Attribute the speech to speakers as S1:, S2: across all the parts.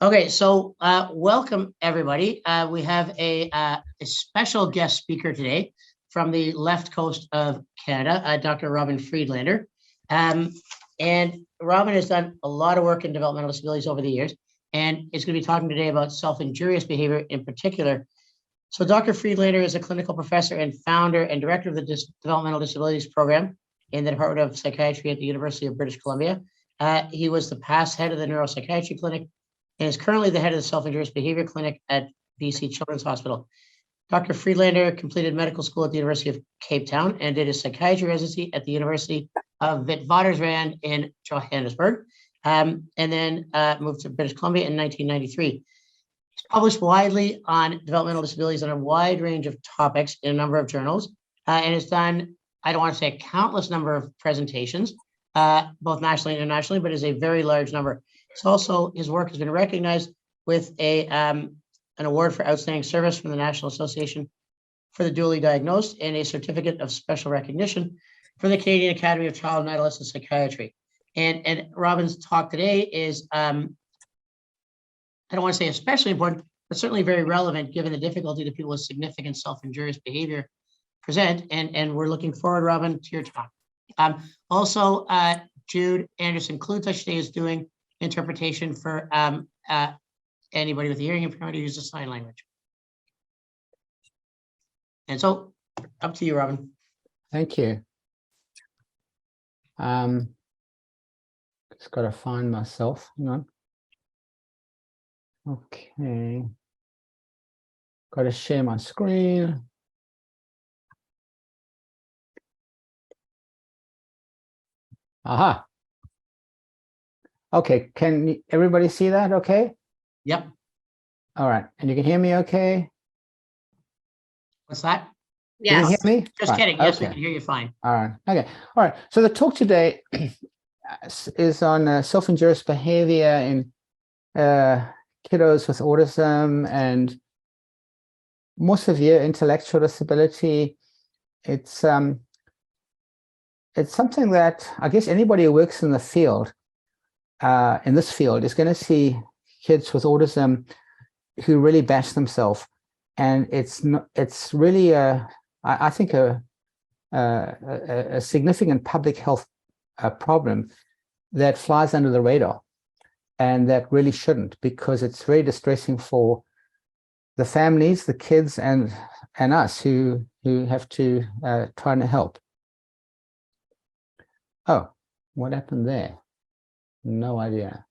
S1: Okay, so welcome everybody. We have a special guest speaker today from the left coast of Canada, Dr. Robin Friedlander. Um, and Robin has done a lot of work in developmental disabilities over the years, and is going to be talking today about self-injurious behavior in particular. So Dr. Friedlander is a clinical professor and founder and director of the Developmental Disabilities Program in the Department of Psychiatry at the University of British Columbia. He was the past head of the Neuropsychiatry Clinic and is currently the head of the Self-Injurious Behavior Clinic at BC Children's Hospital. Dr. Friedlander completed medical school at the University of Cape Town and did his psychiatry residency at the University of Witwatersrand in Johannesburg, and then moved to British Columbia in 1993. He's published widely on developmental disabilities on a wide range of topics in a number of journals, and has done, I don't want to say a countless number of presentations, both nationally and internationally, but is a very large number. It's also, his work has been recognized with an award for outstanding service from the National Association for the Dually Diagnosed and a certificate of special recognition from the Canadian Academy of Child and Adolescent Psychiatry. And Robin's talk today is, I don't want to say especially important, but certainly very relevant given the difficulty that people with significant self-injurious behavior present. And we're looking forward, Robin, to your talk. Also, Jude Anderson-Klutz today is doing interpretation for anybody with a hearing impairment who uses sign language. And so, up to you, Robin.
S2: Thank you. Just got to find myself. Hang on. Okay. Got to share my screen. Aha. Okay, can everybody see that okay?
S1: Yep.
S2: All right, and you can hear me okay?
S1: What's that?
S2: Yes. You can hear me?
S1: Just kidding. Yes, we can hear you fine.
S2: All right, okay. All right, so the talk today is on self-injurious behavior in kiddos with autism and more severe intellectual disability. It's something that I guess anybody who works in the field, in this field, is going to see kids with autism who really bash themselves, and it's really I think a significant public health problem that flies under the radar, and that really shouldn't, because it's very distressing for the families, the kids, and us who have to try and help. Oh, what happened there? No idea.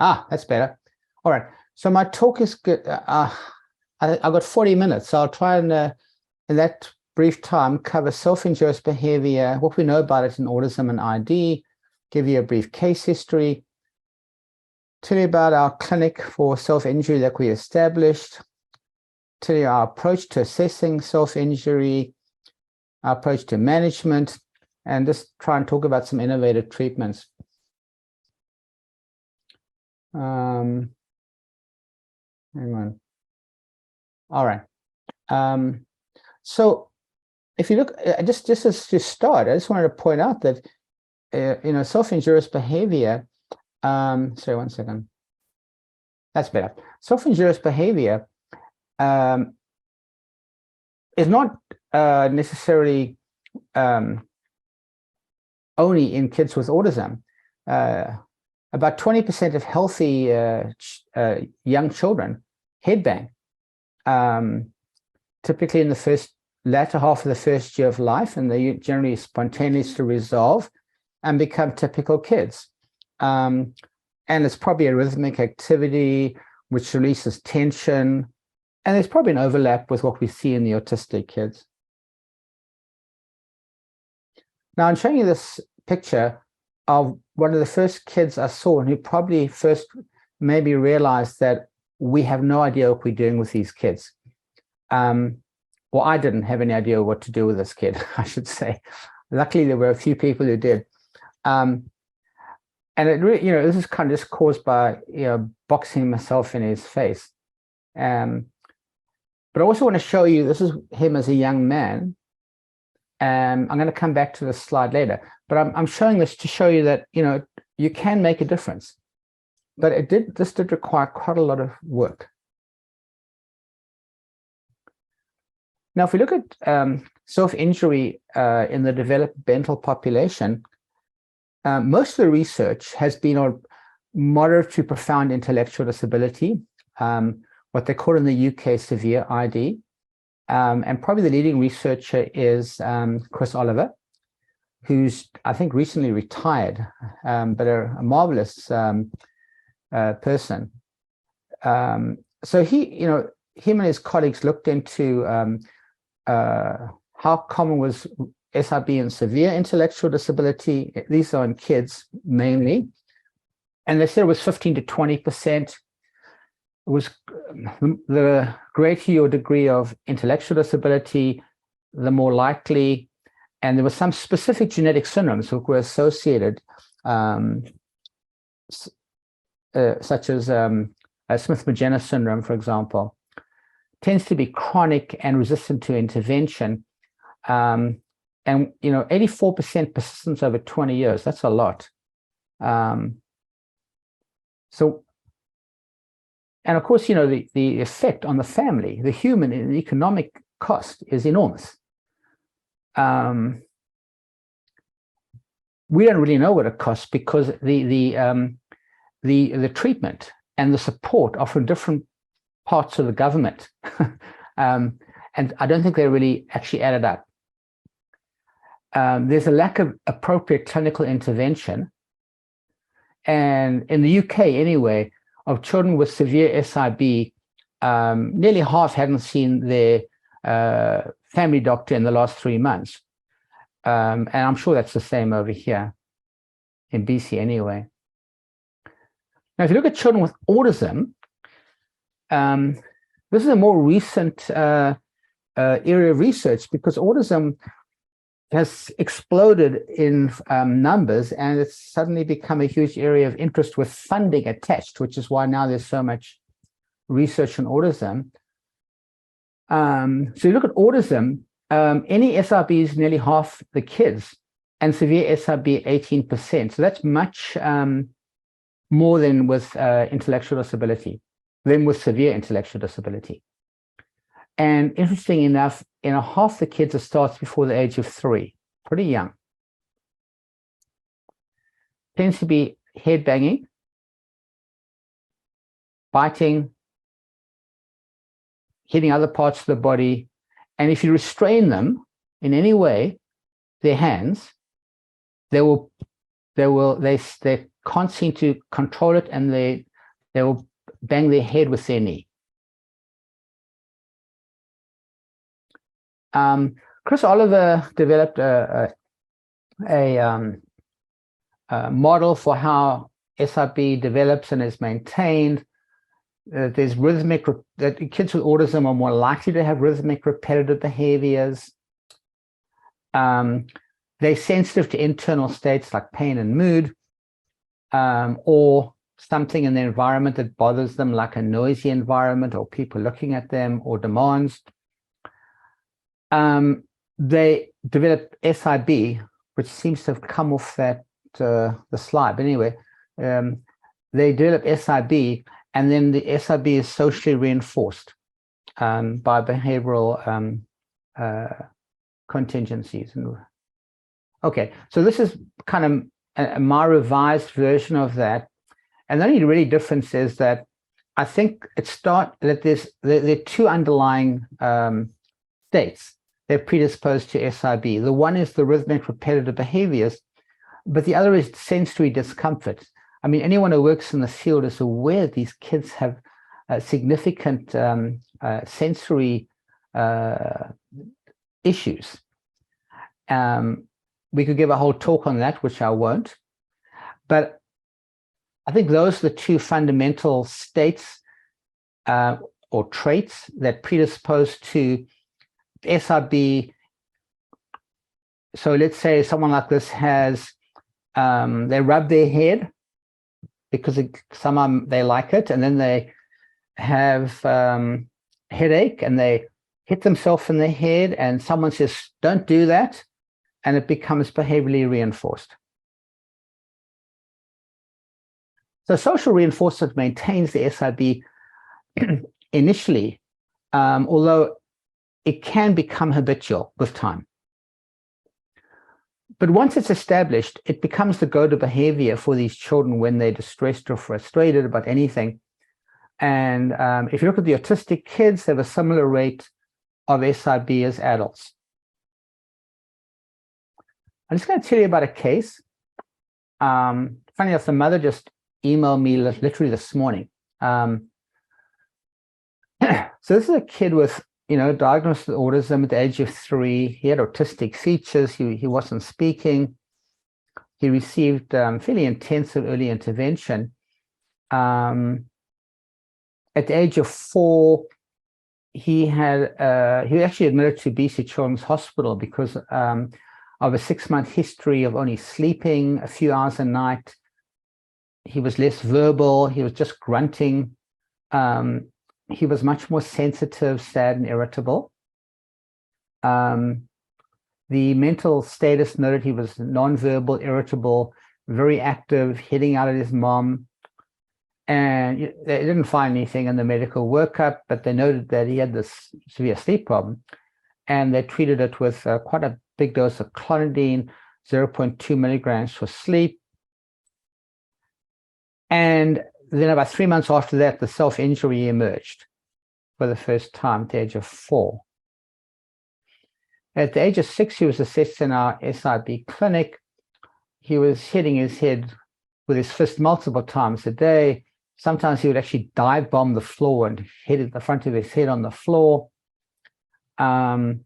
S2: Ah, that's better. All right. So my talk is good. I've got 40 minutes, so I'll try and, in that brief time, cover self-injurious behavior, what we know about it in autism and ID, give you a brief case history, tell you about our clinic for self-injury that we established, tell you our approach to assessing self-injury, our approach to management, and just try and talk about some innovative treatments. Hang on. All right. So if you look, just as to start, I just wanted to point out that, self-injurious behavior, sorry, one second. That's better. Self-injurious behavior is not necessarily only in kids with autism. About 20% of healthy young children headbang, typically in the latter half of the first year of life, and they generally spontaneously resolve and become typical kids. And it's probably a rhythmic activity which releases tension, and there's probably an overlap with what we see in the autistic kids. Now, I'm showing you this picture of one of the first kids I saw, and who probably first maybe realized that we have no idea what we're doing with these kids. Well, I didn't have any idea what to do with this kid, I should say. Luckily, there were a few people who did. And it really, this is kind of just caused by, boxing myself in his face. But I also want to show you, this is him as a young man. I'm going to come back to this slide later, but I'm showing this to show you that, you can make a difference. But this did require quite a lot of work. Now, if we look at self-injury in the developmental population, most of the research has been on moderate to profound intellectual disability, what they call in the UK severe ID. And probably the leading researcher is Chris Oliver, who's, I think, recently retired, but a marvelous person. So him and his colleagues looked into how common was SIB and severe intellectual disability. These are in kids mainly. And they said it was 15 to 20%. It was the greater your degree of intellectual disability, the more likely. And there were some specific genetic syndromes that were associated, such as Smith-Magenis syndrome, for example, tends to be chronic and resistant to intervention. And 84% persistence over 20 years, that's a lot. And of course, the effect on the family, the human and the economic cost is enormous. We don't really know what it costs because the treatment and the support are from different parts of the government. And I don't think they really actually added up. There's a lack of appropriate clinical intervention. And in the UK anyway, of children with severe SIB, nearly half hadn't seen their family doctor in the last 3 months. And I'm sure that's the same over here in BC anyway. Now, if you look at children with autism, this is a more recent area of research because autism has exploded in numbers, and it's suddenly become a huge area of interest with funding attached, which is why now there's so much research on autism. So you look at autism, any SIB is nearly half the kids, and severe SIB 18%. So that's much more than with intellectual disability, than with severe intellectual disability. And interesting enough, half the kids, it starts before the age of 3, pretty young. Tends to be head banging, biting, hitting other parts of the body. And if you restrain them in any way, their hands, they can't seem to control it, and they will bang their head with their knee. Chris Oliver developed a model for how SIB develops and is maintained. There's that kids with autism are more likely to have rhythmic repetitive behaviors. They're sensitive to internal states like pain and mood, or something in the environment that bothers them, like a noisy environment or people looking at them or demands. They developed SIB, which seems to have come off that the slide. But anyway, they develop SIB, and then the SIB is socially reinforced by behavioral contingencies. Okay, so this is kind of my revised version of that. And the only really difference is that I think there are 2 underlying states. They're predisposed to SIB. The one is the rhythmic repetitive behaviors, but the other is sensory discomfort. I mean, anyone who works in the field is aware these kids have significant sensory issues. We could give a whole talk on that, which I won't. But I think those are the 2 fundamental states or traits that predispose to SIB. So let's say someone like this has, they rub their head because they like it, and then they have headache and they hit themselves in the head, and someone says, don't do that, and it becomes behaviorally reinforced. So social reinforcement maintains the SIB initially, although it can become habitual with time. But once it's established, it becomes the go-to behavior for these children when they're distressed or frustrated about anything. And if you look at the autistic kids, they have a similar rate of SIB as adults. I'm just going to tell you about a case. Funny enough, the mother just emailed me literally this morning. So this is a kid with, diagnosed with autism at the age of 3. He had autistic features. He wasn't speaking. He received fairly intensive early intervention. At the age of 4, he was actually admitted to BC Children's Hospital because of a 6-month history of only sleeping a few hours a night. He was less verbal. He was just grunting. He was much more sensitive, sad, and irritable. The mental status noted he was nonverbal, irritable, very active, hitting out at his mom. And they didn't find anything in the medical workup, but they noted that he had this severe sleep problem. And they treated it with quite a big dose of clonidine, 0.2 milligrams for sleep. And then about 3 months after that, the self-injury emerged for the first time at the age of 4. At the age of 6, he was assessed in our SIB clinic. He was hitting his head with his fist multiple times a day. Sometimes he would actually dive bomb the floor and hit the front of his head on the floor. The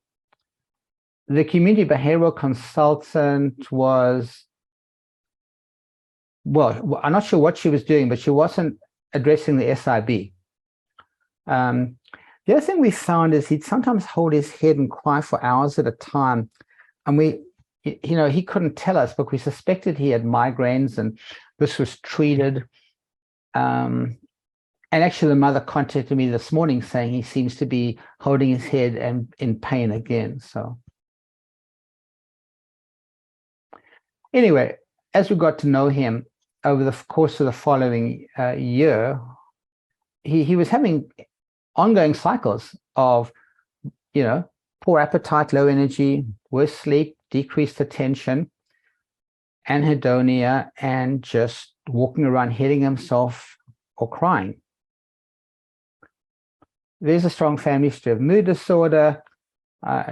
S2: community behavioral consultant was, well, I'm not sure what she was doing, but she wasn't addressing the SIB. The other thing we found is he'd sometimes hold his head and cry for hours at a time. And he couldn't tell us, but we suspected he had migraines, and this was treated. And actually, the mother contacted me this morning saying he seems to be holding his head and in pain again. So anyway, as we got to know him over the course of the following year, he was having ongoing cycles of, poor appetite, low energy, worse sleep, decreased attention, anhedonia, and just walking around hitting himself or crying. There's a strong family history of mood disorder.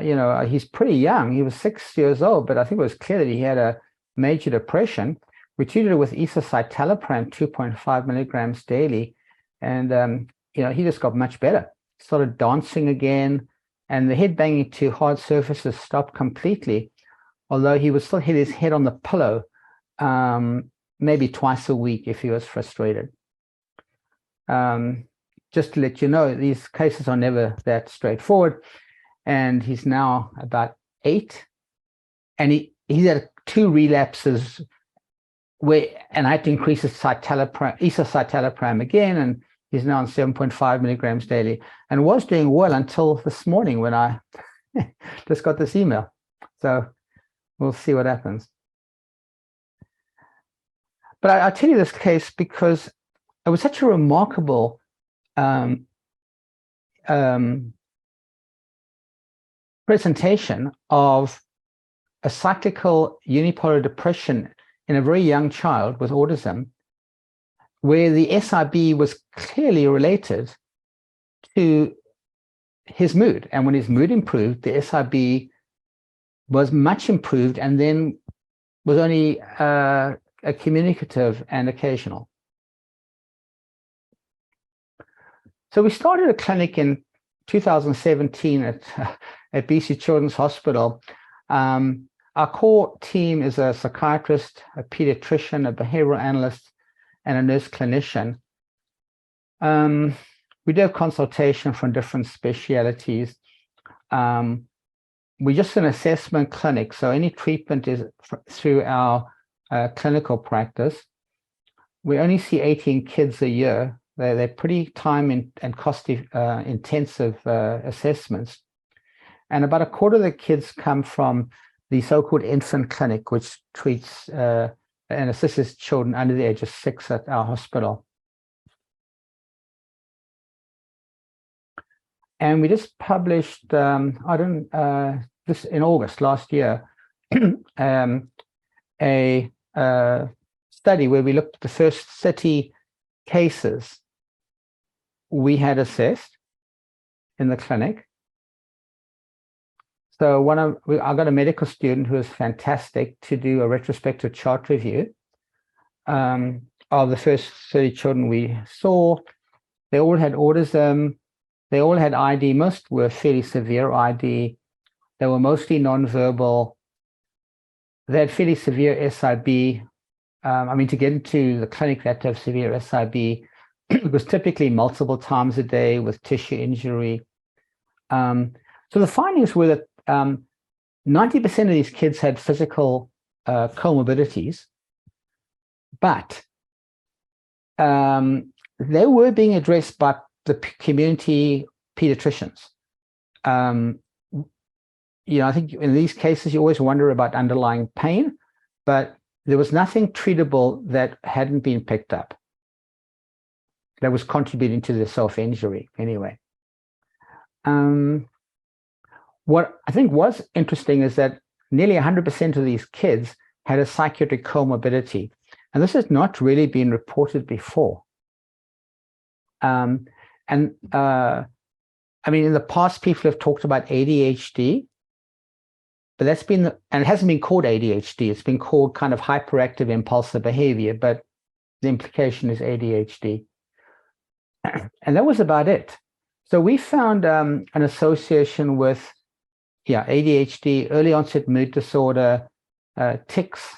S2: He's pretty young. He was 6 years old, but I think it was clear that he had a major depression. We treated it with escitalopram, 2.5 milligrams daily. And, he just got much better. Started dancing again, and the head banging to hard surfaces stopped completely, although he would still hit his head on the pillow maybe twice a week if he was frustrated. Just to let you know, these cases are never that straightforward. And he's now about 8. And he's had 2 relapses and I had to increase his escitalopram again, and he's now on 7.5 milligrams daily, and was doing well until this morning when I just got this email. So we'll see what happens. But I'll tell you this case because it was such a remarkable presentation of a cyclical unipolar depression in a very young child with autism, where the SIB was clearly related to his mood. And when his mood improved, the SIB was much improved, and then was only a communicative and occasional. So we started a clinic in 2017 at BC Children's Hospital. Our core team is a psychiatrist, a pediatrician, a behavioral analyst, and a nurse clinician. We do have consultation from different specialities. We're just an assessment clinic, so any treatment is through our clinical practice. We only see 18 kids a year. They're pretty time and cost intensive assessments. And about a quarter of the kids come from the so-called infant clinic, which treats and assists children under the age of 6 at our hospital. And we just published, this in August last year, a study where we looked at the first 30 cases we had assessed in the clinic. So I got a medical student who was fantastic to do a retrospective chart review of the first 30 children we saw. They all had autism. They all had ID. Most were fairly severe ID. They were mostly nonverbal. They had fairly severe SIB. To get into the clinic, they had to have severe SIB. It was typically multiple times a day with tissue injury. So the findings were that 90% of these kids had physical comorbidities, but they were being addressed by the community pediatricians. I think in these cases, you always wonder about underlying pain, but there was nothing treatable that hadn't been picked up that was contributing to the self-injury anyway. What I think was interesting is that nearly 100% of these kids had a psychiatric comorbidity, and this has not really been reported before. In the past, people have talked about ADHD, but that's been, and it hasn't been called ADHD. It's been called kind of hyperactive impulsive behavior, but the implication is ADHD. And that was about it. So we found an association with, ADHD, early onset mood disorder, tics,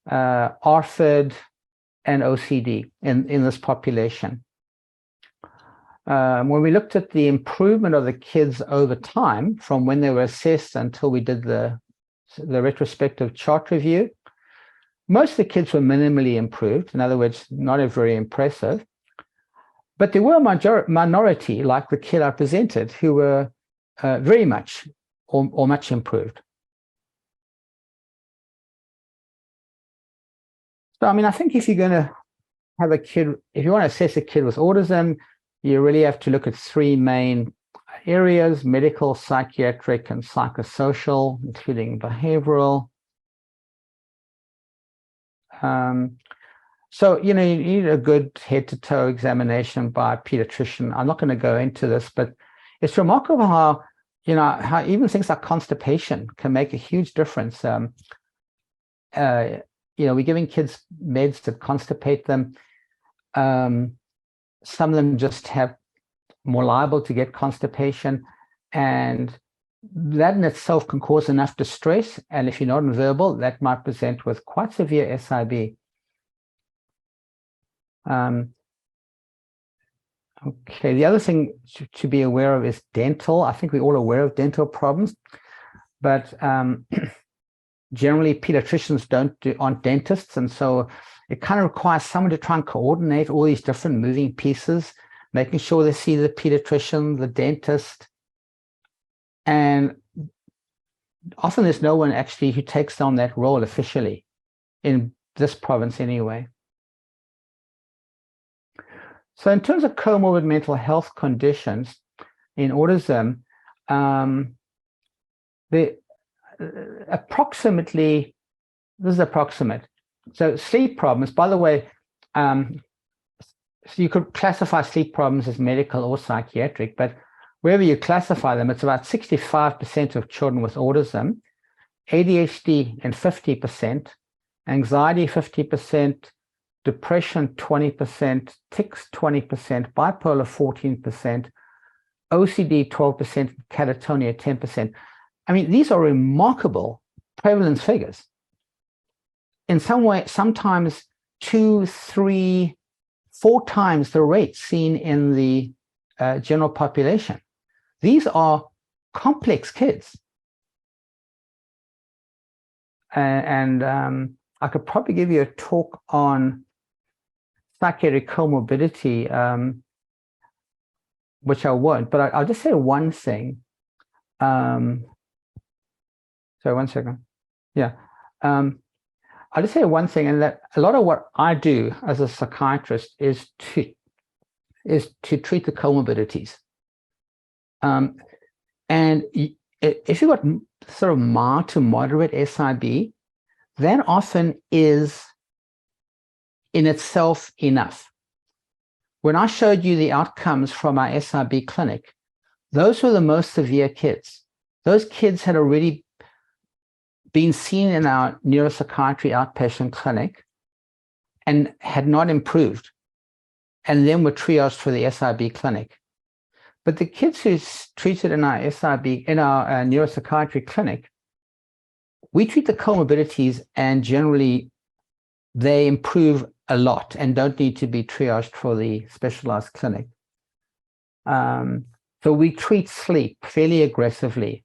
S2: ARFID, and OCD in this population. When we looked at the improvement of the kids over time, from when they were assessed until we did the retrospective chart review, most of the kids were minimally improved. In other words, not very impressive. But there were a minority, like the kid I presented, who were very much or much improved. So, I think if you're going to have a kid, if you want to assess a kid with autism, you really have to look at 3 main areas: medical, psychiatric, and psychosocial, including behavioral. So, you need a good head-to-toe examination by a pediatrician. I'm not going to go into this, but it's remarkable how even things like constipation can make a huge difference. We're giving kids meds to constipate them. Some of them just have more liable to get constipation, and that in itself can cause enough distress. And if you're not verbal, that might present with quite severe SIB. Okay, the other thing to be aware of is dental. I think we're all aware of dental problems, but generally pediatricians aren't dentists, and so it kind of requires someone to try and coordinate all these different moving pieces, making sure they see the pediatrician, the dentist, and often there's no one actually who takes on that role officially in this province anyway. So in terms of comorbid mental health conditions in autism, approximately, this is approximate. So sleep problems, by the way, so you could classify sleep problems as medical or psychiatric, but wherever you classify them, it's about 65% of children with autism, ADHD in 50%, anxiety 50%, depression 20%, tics 20%, bipolar 14%, OCD 12%, catatonia 10%. These are remarkable prevalence figures. In some way, sometimes 2, 3, 4 times the rate seen in the general population. These are complex kids. And I could probably give you a talk on psychiatric comorbidity, which I won't, but I'll just say one thing. Sorry, 1 second. Yeah. I'll just say one thing, and that a lot of what I do as a psychiatrist is to treat the comorbidities. And if you've got sort of mild to moderate SIB, that often is in itself enough. When I showed you the outcomes from our SIB clinic, those were the most severe kids. Those kids had already been seen in our neuropsychiatry outpatient clinic and had not improved, and then were triaged for the SIB clinic. But the kids who treated in our neuropsychiatry clinic, we treat the comorbidities, and generally they improve a lot and don't need to be triaged for the specialized clinic. So we treat sleep fairly aggressively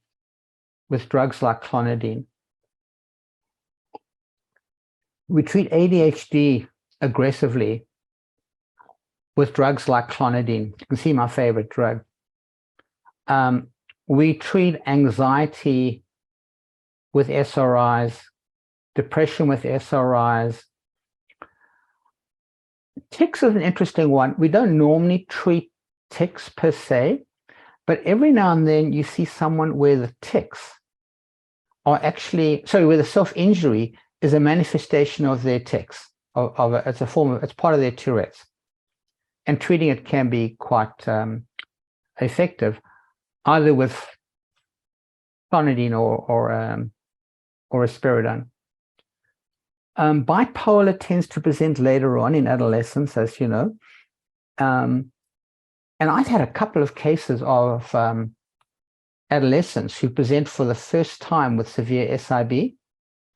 S2: with drugs like clonidine. We treat ADHD aggressively with drugs like clonidine. You can see my favorite drug. We treat anxiety with SRIs, depression with SRIs. Tics is an interesting one. We don't normally treat tics per se, but every now and then you see someone where the tics are actually, where the self-injury is a manifestation of their tics, it's part of their Tourette's. And treating it can be quite effective, either with clonidine or risperidone. Bipolar tends to present later on in adolescence, as you know. And I've had a couple of cases of adolescents who present for the first time with severe SIB.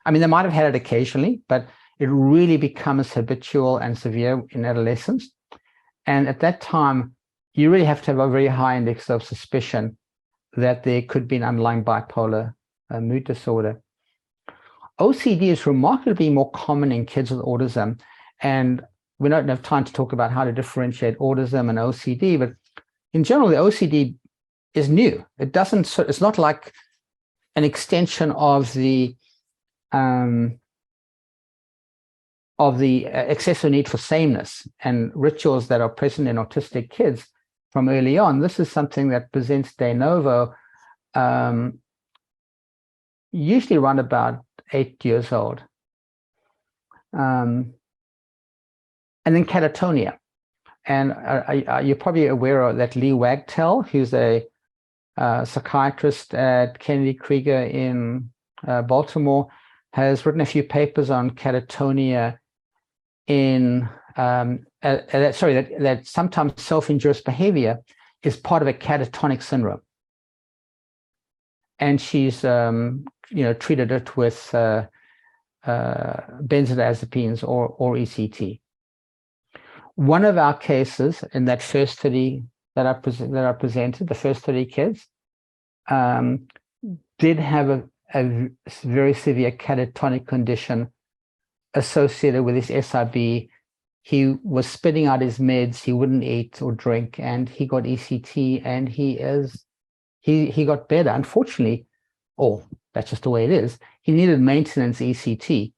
S2: I mean, they might have had it occasionally, but it really becomes habitual and severe in adolescence. And at that time, you really have to have a very high index of suspicion that there could be an underlying bipolar mood disorder. OCD is remarkably more common in kids with autism. And we don't have time to talk about how to differentiate autism and OCD, but in general, the OCD is new. It's not like an extension of the excessive need for sameness and rituals that are present in autistic kids from early on. This is something that presents de novo, usually around about 8 years old. And then catatonia. And you're probably aware of that Lee Wagtail, who's a psychiatrist at Kennedy Krieger in Baltimore, has written a few papers on catatonia that sometimes self-injurious behavior is part of a catatonic syndrome. And she's treated it with benzodiazepines or ECT. One of our cases in that first 30 that I presented, the first 30 kids, did have a very severe catatonic condition associated with his SIB. He was spitting out his meds, he wouldn't eat or drink, and he got ECT, and he got better. Unfortunately, that's just the way it is, he needed maintenance ECT,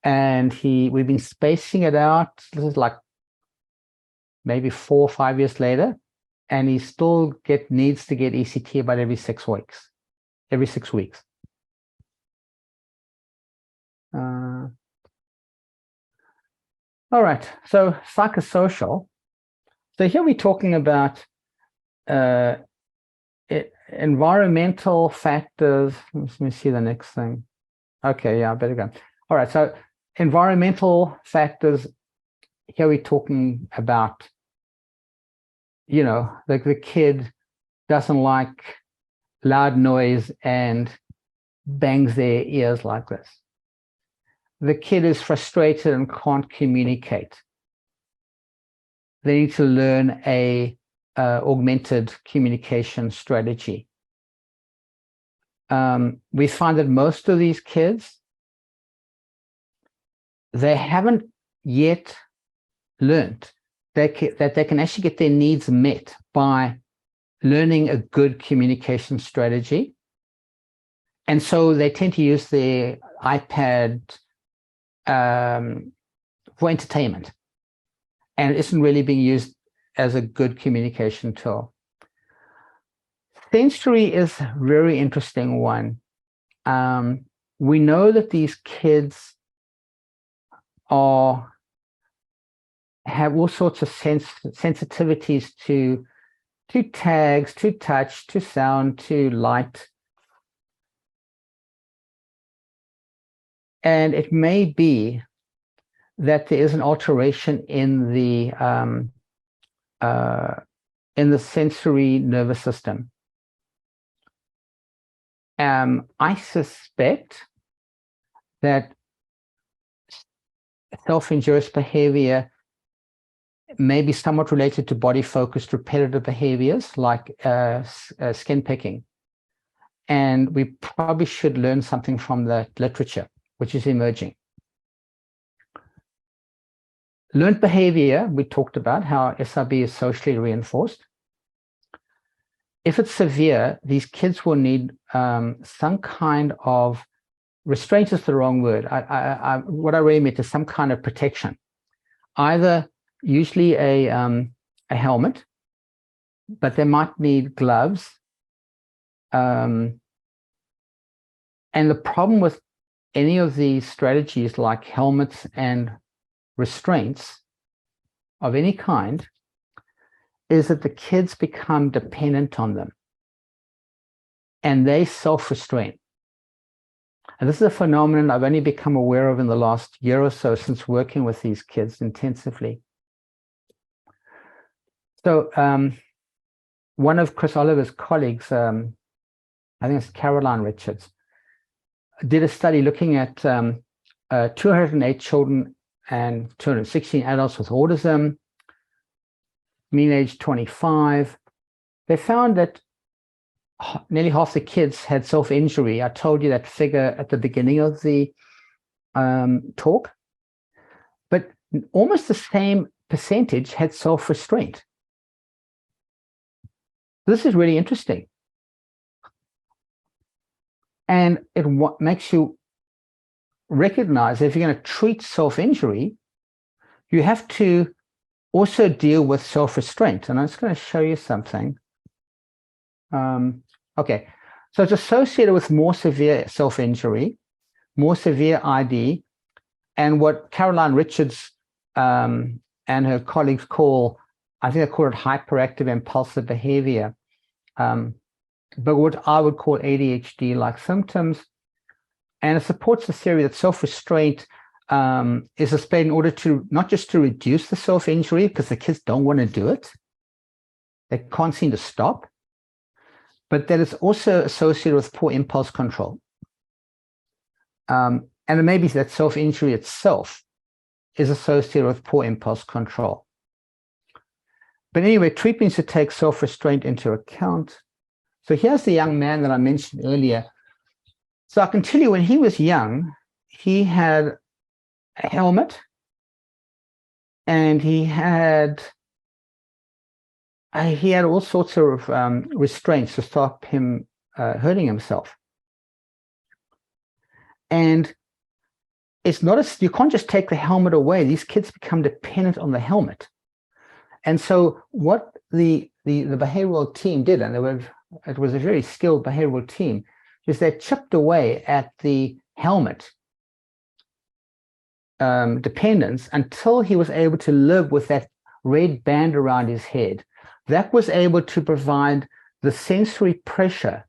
S2: and we've been spacing it out. This is like maybe 4 or 5 years later, and he still needs to get ECT about every 6 weeks. All right, so psychosocial. So here we're talking about environmental factors. Let me see the next thing. Okay, yeah, I better go. All right, so environmental factors. Here we're talking about, like the kid doesn't like loud noise and bangs their ears like this. The kid is frustrated and can't communicate. They need to learn a augmented communication strategy. We find that most of these kids, they haven't yet learned that they can actually get their needs met by learning a good communication strategy. And so they tend to use their iPad for entertainment, and it isn't really being used as a good communication tool. Sensory is a very interesting one. We know that these kids have all sorts of sensitivities to tags, to touch, to sound, to light. And it may be that there is an alteration in the sensory nervous system. I suspect that self-injurious behavior may be somewhat related to body-focused repetitive behaviors like skin picking. And we probably should learn something from the literature, which is emerging. Learned behavior, we talked about how SRB is socially reinforced. If it's severe, these kids will need some kind of, restraint is the wrong word. What I really meant is some kind of protection. Either usually a helmet, but they might need gloves. And the problem with any of these strategies like helmets and restraints of any kind is that the kids become dependent on them and they self-restrain. And this is a phenomenon I've only become aware of in the last year or so since working with these kids intensively. So one of Chris Oliver's colleagues, I think it's Caroline Richards, did a study looking at 208 children and 216 adults with autism, mean age 25. They found that nearly half the kids had self-injury. I told you that figure at the beginning of the talk, but almost the same percentage had self-restraint. This is really interesting. And it makes you recognize that if you're going to treat self-injury, you have to also deal with self-restraint. And I'm just going to show you something. Okay, so it's associated with more severe self-injury, more severe ID, and what Caroline Richards and her colleagues call, I think they call it hyperactive impulsive behavior, but what I would call ADHD-like symptoms. And it supports the theory that self-restraint is displayed in order to not just to reduce the self-injury, because the kids don't want to do it, they can't seem to stop, but that it's also associated with poor impulse control. And it may be that self-injury itself is associated with poor impulse control. But anyway, treatments to take self-restraint into account. So here's the young man that I mentioned earlier. So I can tell you when he was young, he had a helmet and he had all sorts of restraints to stop him hurting himself. And it's not you can't just take the helmet away. These kids become dependent on the helmet. And so what the behavioral team did, and it was a very skilled behavioral team, is they chipped away at the helmet dependence until he was able to live with that red band around his head. That was able to provide the sensory pressure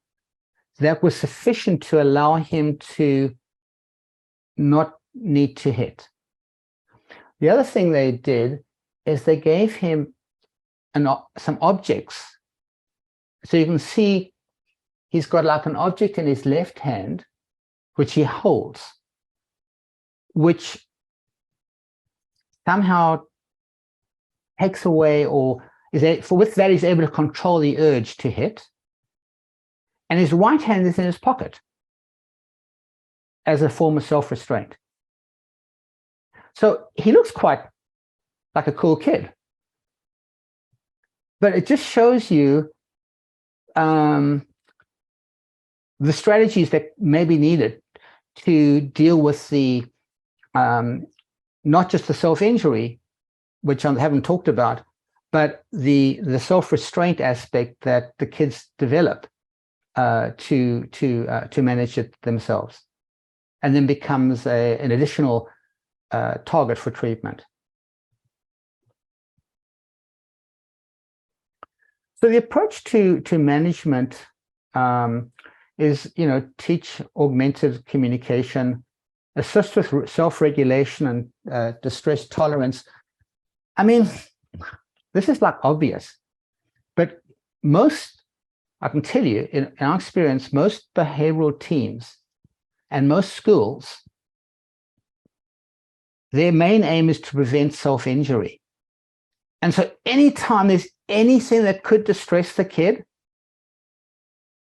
S2: that was sufficient to allow him to not need to hit. The other thing they did is they gave him some objects. So you can see he's got like an object in his left hand, which he holds, which somehow takes away or with that he's able to control the urge to hit. And his right hand is in his pocket as a form of self-restraint. So he looks quite like a cool kid. But it just shows you the strategies that may be needed to deal with the not just the self-injury, which I haven't talked about, but the self-restraint aspect that the kids develop to manage it themselves, and then becomes an additional target for treatment. So the approach to management is, teach augmented communication, assist with self-regulation and distress tolerance. I mean, this is like obvious, but I can tell you, in our experience, most behavioral teams and most schools, their main aim is to prevent self-injury. And so anytime there's anything that could distress the kid,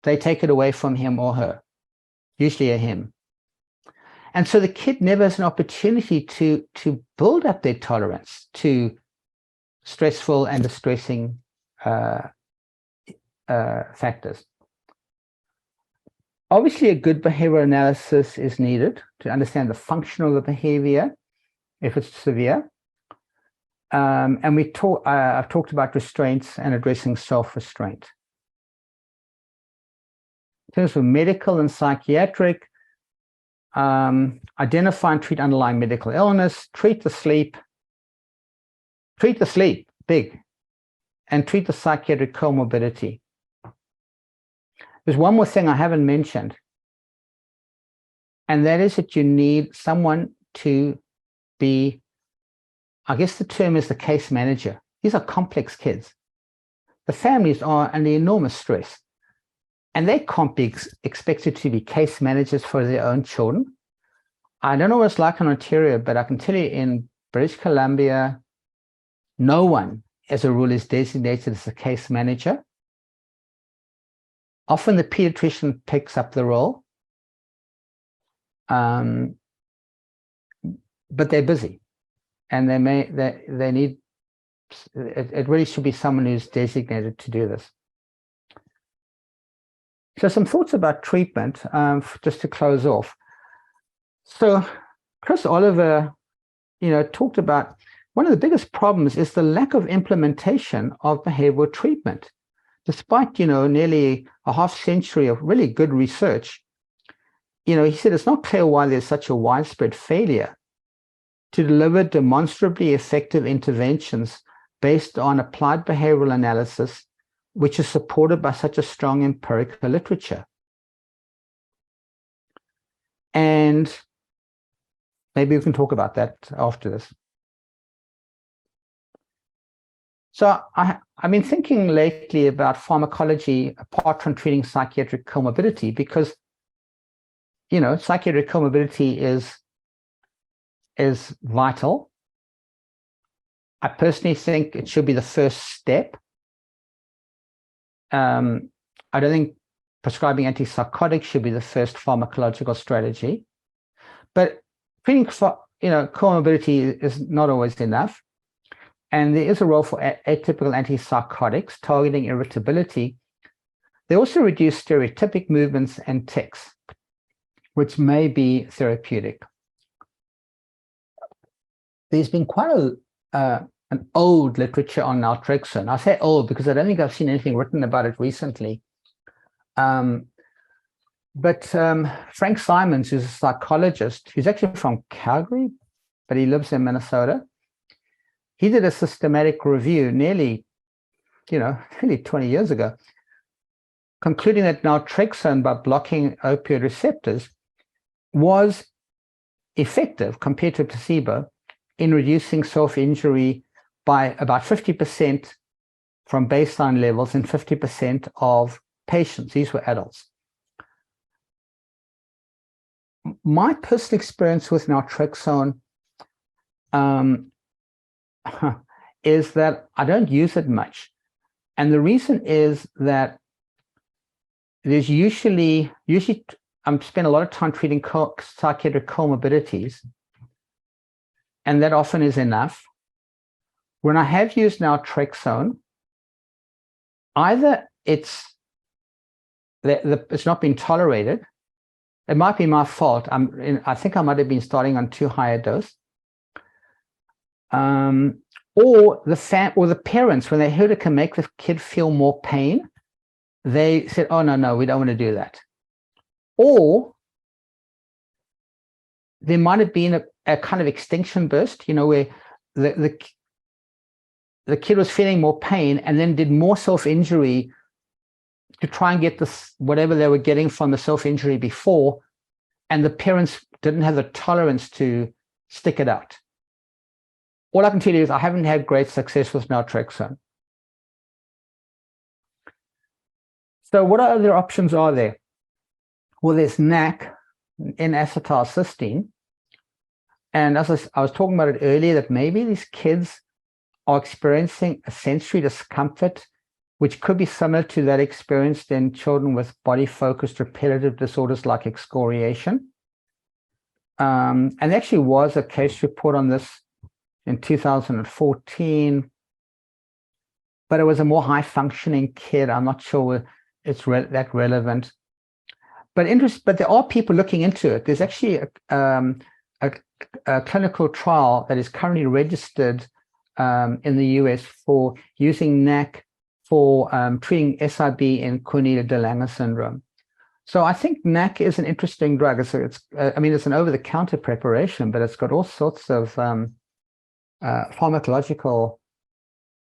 S2: they take it away from him or her, usually a him. And so the kid never has an opportunity to build up their tolerance to stressful and distressing factors. Obviously, a good behavioral analysis is needed to understand the function of the behavior if it's severe. And I've talked about restraints and addressing self-restraint. In terms of medical and psychiatric, identify and treat underlying medical illness, treat the sleep, big, and treat the psychiatric comorbidity. There's one more thing I haven't mentioned, and that is that you need someone to be, I guess the term is the case manager. These are complex kids. The families are under enormous stress, and they can't be expected to be case managers for their own children. I don't know what it's like in Ontario, but I can tell you in British Columbia, no one, as a rule, is designated as a case manager. Often the pediatrician picks up the role, but they're busy, and they need. It really should be someone who's designated to do this. So some thoughts about treatment, just to close off. So Chris Oliver, talked about one of the biggest problems is the lack of implementation of behavioral treatment. Despite, nearly a half century of really good research, he said it's not clear why there's such a widespread failure to deliver demonstrably effective interventions based on applied behavioral analysis, which is supported by such a strong empirical literature. And maybe we can talk about that after this. So I've been thinking lately about pharmacology apart from treating psychiatric comorbidity, because, psychiatric comorbidity is vital. I personally think it should be the first step. I don't think prescribing antipsychotics should be the first pharmacological strategy, but treating comorbidity is not always enough. And there is a role for atypical antipsychotics targeting irritability. They also reduce stereotypic movements and tics, which may be therapeutic. There's been quite an old literature on naltrexone. I say old because I don't think I've seen anything written about it recently. But Frank Simons, who's a psychologist, he's actually from Calgary, but he lives in Minnesota. He did a systematic review nearly 20 years ago, concluding that naltrexone, by blocking opioid receptors, was effective compared to placebo in reducing self-injury by about 50% from baseline levels in 50% of patients. These were adults. My personal experience with naltrexone is that I don't use it much. And the reason is that there's usually I'm spend a lot of time treating psychiatric comorbidities, and that often is enough. When I have used naltrexone, either it's not been tolerated, it might be my fault. I think I might have been starting on too high a dose. Or the parents, when they heard it can make the kid feel more pain, they said, oh, no, we don't want to do that. Or there might have been a kind of extinction burst, where the kid was feeling more pain and then did more self-injury to try and get this, whatever they were getting from the self-injury before, and the parents didn't have the tolerance to stick it out. All I can tell you is I haven't had great success with naltrexone. So what other options are there? Well, there's NAC, N-acetylcysteine. And as I was talking about it earlier, that maybe these kids are experiencing a sensory discomfort, which could be similar to that experienced in children with body-focused repetitive disorders like excoriation. And there actually was a case report on this in 2014, but it was a more high-functioning kid. I'm not sure it's that relevant. But there are people looking into it. There's actually a clinical trial that is currently registered in the US for using NAC for treating SIB and Cornelia-de Lange syndrome. So I think NAC is an interesting drug. It's an over-the-counter preparation, but it's got all sorts of pharmacological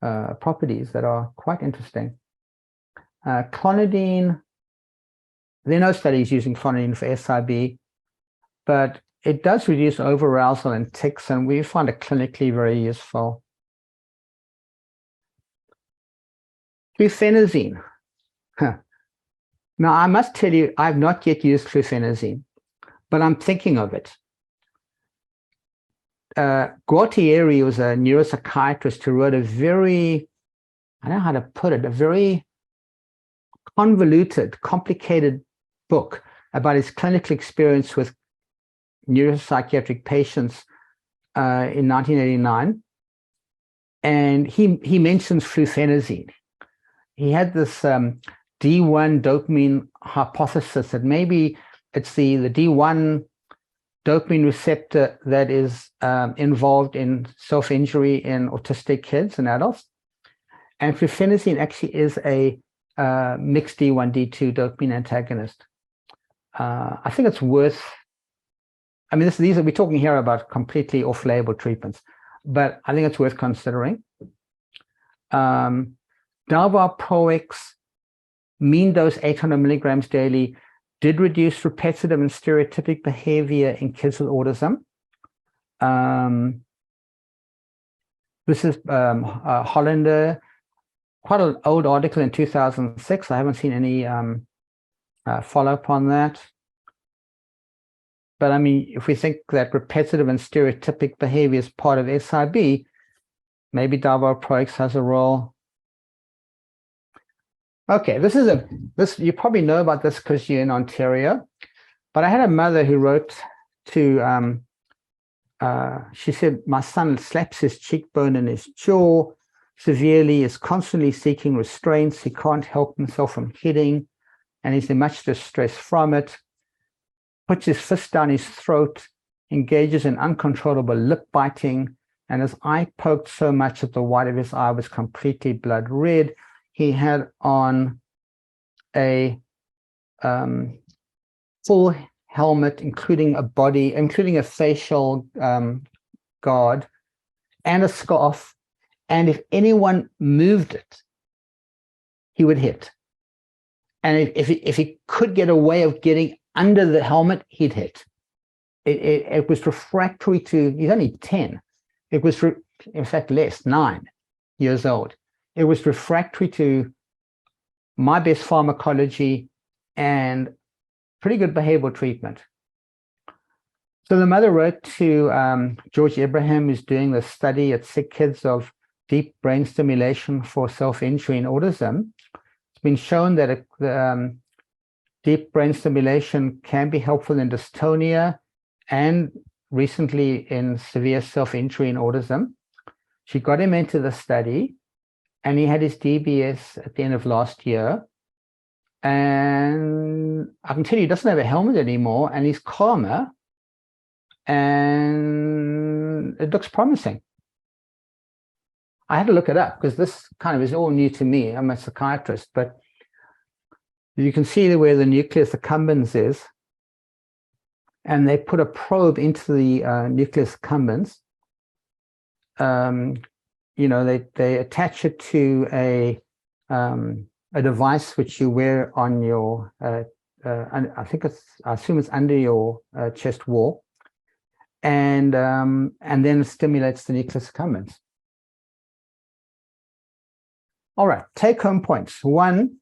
S2: properties that are quite interesting. Clonidine, there are no studies using clonidine for SIB, but it does reduce overarousal and tics, and we find it clinically very useful. Fluphenazine. Now, I must tell you, I've not yet used fluphenazine, but I'm thinking of it. Gualtieri was a neuropsychiatrist who wrote a very, I don't know how to put it, a very convoluted, complicated book about his clinical experience with neuropsychiatric patients in 1989. And he mentions fluphenazine. He had this D1 dopamine hypothesis that maybe it's the D1 dopamine receptor that is involved in self-injury in autistic kids and adults. And fluphenazine actually is a mixed D1, D2 dopamine antagonist. I think it's worth, we're talking here about completely off-label treatments, but I think it's worth considering. Dalvalproix, mean dose 800 milligrams daily, did reduce repetitive and stereotypic behavior in kids with autism. This is Hollander, quite an old article in 2006. I haven't seen any follow-up on that. But if we think that repetitive and stereotypic behavior is part of SIB, maybe dalvalproix has a role. Okay, this you probably know about this because you're in Ontario, but I had a mother who wrote to, she said, my son slaps his cheekbone and his jaw severely, is constantly seeking restraints. He can't help himself from hitting, and he's in much distress from it. Puts his fist down his throat, engages in uncontrollable lip biting, and his eye poked so much that the white of his eye was completely blood red. He had on a full helmet, including a facial guard and a scarf. And if anyone moved it, he would hit. And if he could get a way of getting under the helmet, he'd hit. It was refractory to, he's only 10. It was, in fact, less, 9 years old. It was refractory to my best pharmacology and pretty good behavioral treatment. So the mother wrote to George Abraham, who's doing the study at sick kids of deep brain stimulation for self-injury and autism. It's been shown that deep brain stimulation can be helpful in dystonia and recently in severe self-injury and autism. She got him into the study, and he had his DBS at the end of last year. And I can tell you he doesn't have a helmet anymore, and he's calmer, and it looks promising. I had to look it up because this kind of is all new to me. I'm a psychiatrist, but you can see where the nucleus accumbens is, and they put a probe into the nucleus accumbens. They attach it to a device which you wear on your, I assume it's under your chest wall, and then it stimulates the nucleus accumbens. All right, take-home points. 1,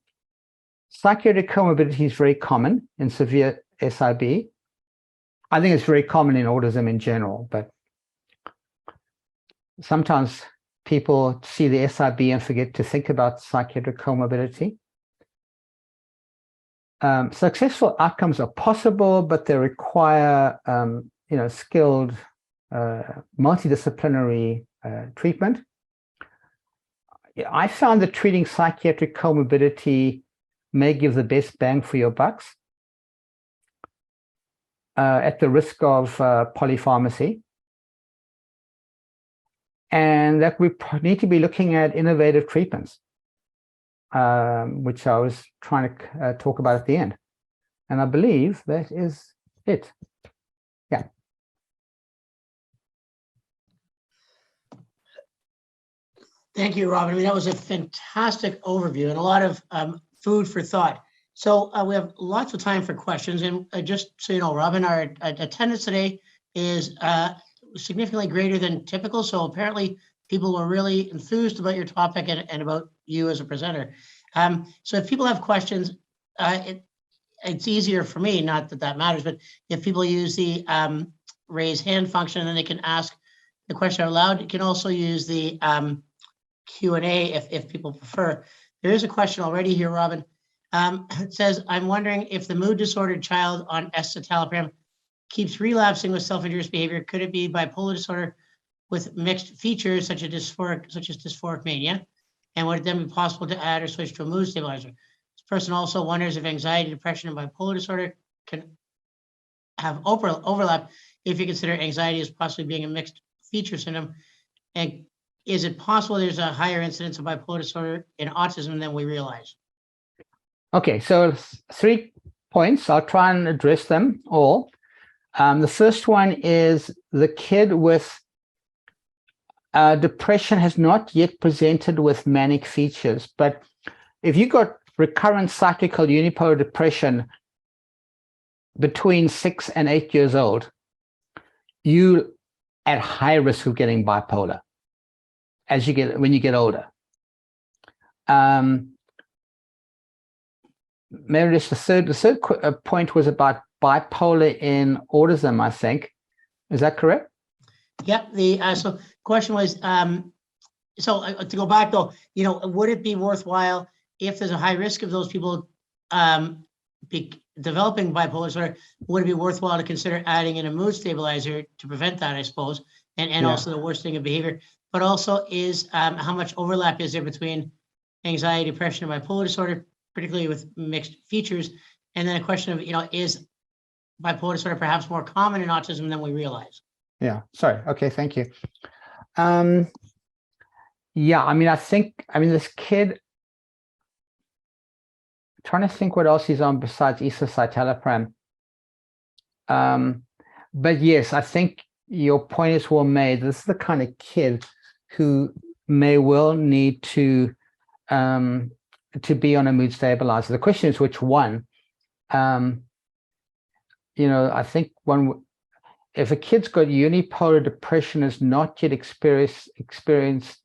S2: psychiatric comorbidity is very common in severe SIB. I think it's very common in autism in general, but sometimes people see the SIB and forget to think about psychiatric comorbidity. Successful outcomes are possible, but they require skilled multidisciplinary treatment. I found that treating psychiatric comorbidity may give the best bang for your bucks at the risk of polypharmacy. And that we need to be looking at innovative treatments, which I was trying to talk about at the end. And I believe that is it. Yeah.
S1: Thank you, Robin. I mean, that was a fantastic overview and a lot of food for thought. So we have lots of time for questions. And just so you know, Robin, our attendance today is significantly greater than typical. So apparently people were really enthused about your topic and about you as a presenter. So if people have questions, it's easier for me, not that that matters, but if people use the raise hand function, then they can ask the question out loud. You can also use the Q&A if people prefer. There is a question already here, Robin. It says, I'm wondering if the mood disordered child on escitalopram keeps relapsing with self-injurious behavior. Could it be bipolar disorder with mixed features such as dysphoric mania? And would it then be possible to add or switch to a mood stabilizer? This person also wonders if anxiety, depression, and bipolar disorder can have overlap if you consider anxiety as possibly being a mixed feature syndrome. And is it possible there's a higher incidence of bipolar disorder in autism than we realize?
S2: Okay, so 3 points. I'll try and address them all. The first one is the kid with depression has not yet presented with manic features, but if you got recurrent cyclical unipolar depression between 6 and 8 years old, you at high risk of getting bipolar when you get older. Maybe just the third point was about bipolar in autism, I think. Is that correct?
S1: Yeah. So question was, to go back though, would it be worthwhile if there's a high risk of those people developing bipolar disorder? Would it be worthwhile to consider adding in a mood stabilizer to prevent that, I suppose, and also the worsening of behavior? But also is how much overlap is there between anxiety, depression, and bipolar disorder, particularly with mixed features? And then a question of, is bipolar disorder perhaps more common in autism than we realize?
S2: Yeah, sorry. Okay, thank you. Yeah, I mean, this kid, trying to think what else he's on besides escitalopram. But yes, I think your point is well made. This is the kind of kid who may well need to be on a mood stabilizer. The question is which one. I think if a kid's got unipolar depression, has not yet experienced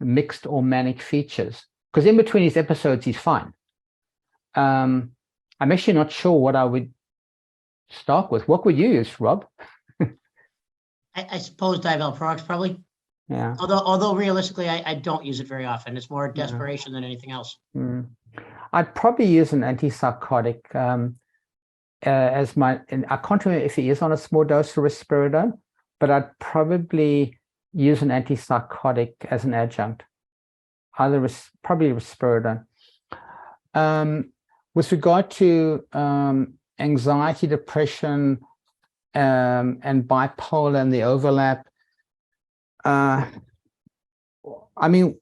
S2: mixed or manic features, because in between his episodes he's fine. I'm actually not sure what I would start with. What would you use, Rob?
S1: I suppose divalprox probably.
S2: Yeah.
S1: Although realistically, I don't use it very often. It's more desperation than anything else.
S2: I'd probably use an antipsychotic I can't remember if he is on a small dose of risperidone, but I'd probably use an antipsychotic as an adjunct. Probably risperidone. with regard to anxiety, depression, and bipolar and the overlap, I mean,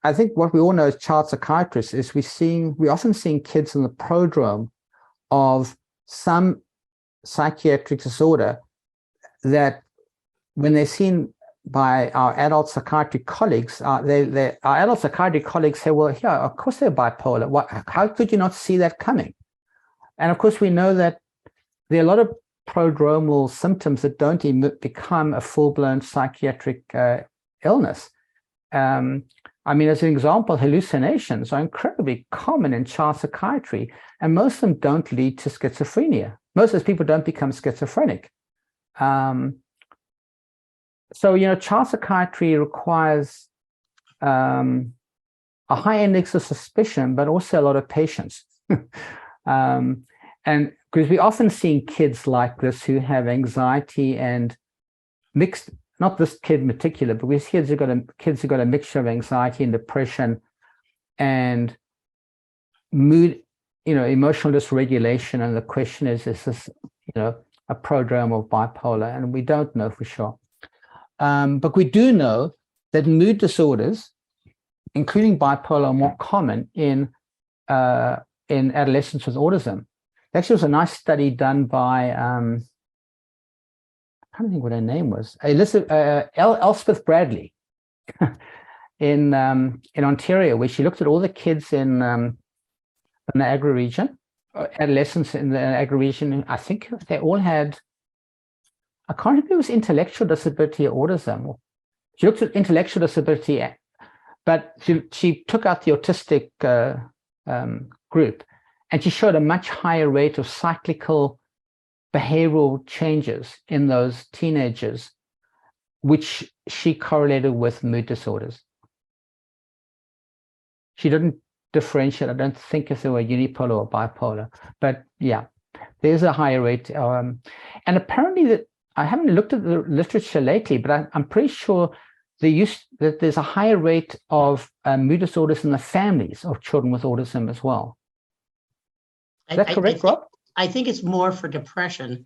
S2: I think what we all know as child psychiatrists is we're often seeing kids in the prodrome of some psychiatric disorder that when they're seen by our adult psychiatric colleagues, our adult psychiatric colleagues say, well, yeah, of course they're bipolar. How could you not see that coming? And of course, we know that there are a lot of prodromal symptoms that don't become a full-blown psychiatric illness. I mean, as an example, hallucinations are incredibly common in child psychiatry, and most of them don't lead to schizophrenia. Most of those people don't become schizophrenic. So, child psychiatry requires a high index of suspicion, but also a lot of patience. And because we often see kids like this who have anxiety and mixed, not this kid in particular, but we see kids who got a mixture of anxiety and depression and mood, emotional dysregulation. And the question is this, a prodrome of bipolar? And we don't know for sure. But we do know that mood disorders, including bipolar, are more common in adolescents with autism. Actually, it was a nice study done by, I can't think what her name was, Elspeth Bradley in Ontario, where she looked at all the kids in the Niagara region, adolescents in the Niagara region. I think they all had, I can't remember if it was intellectual disability or autism. She looked at intellectual disability, but she took out the autistic group, and she showed a much higher rate of cyclical behavioral changes in those teenagers, which she correlated with mood disorders. She didn't differentiate, I don't think, if they were unipolar or bipolar, but yeah, there's a higher rate. And apparently that, I haven't looked at the literature lately, but I'm pretty sure that there's a higher rate of mood disorders in the families of children with autism as well. Is that correct, Rob?
S1: I think it's more for depression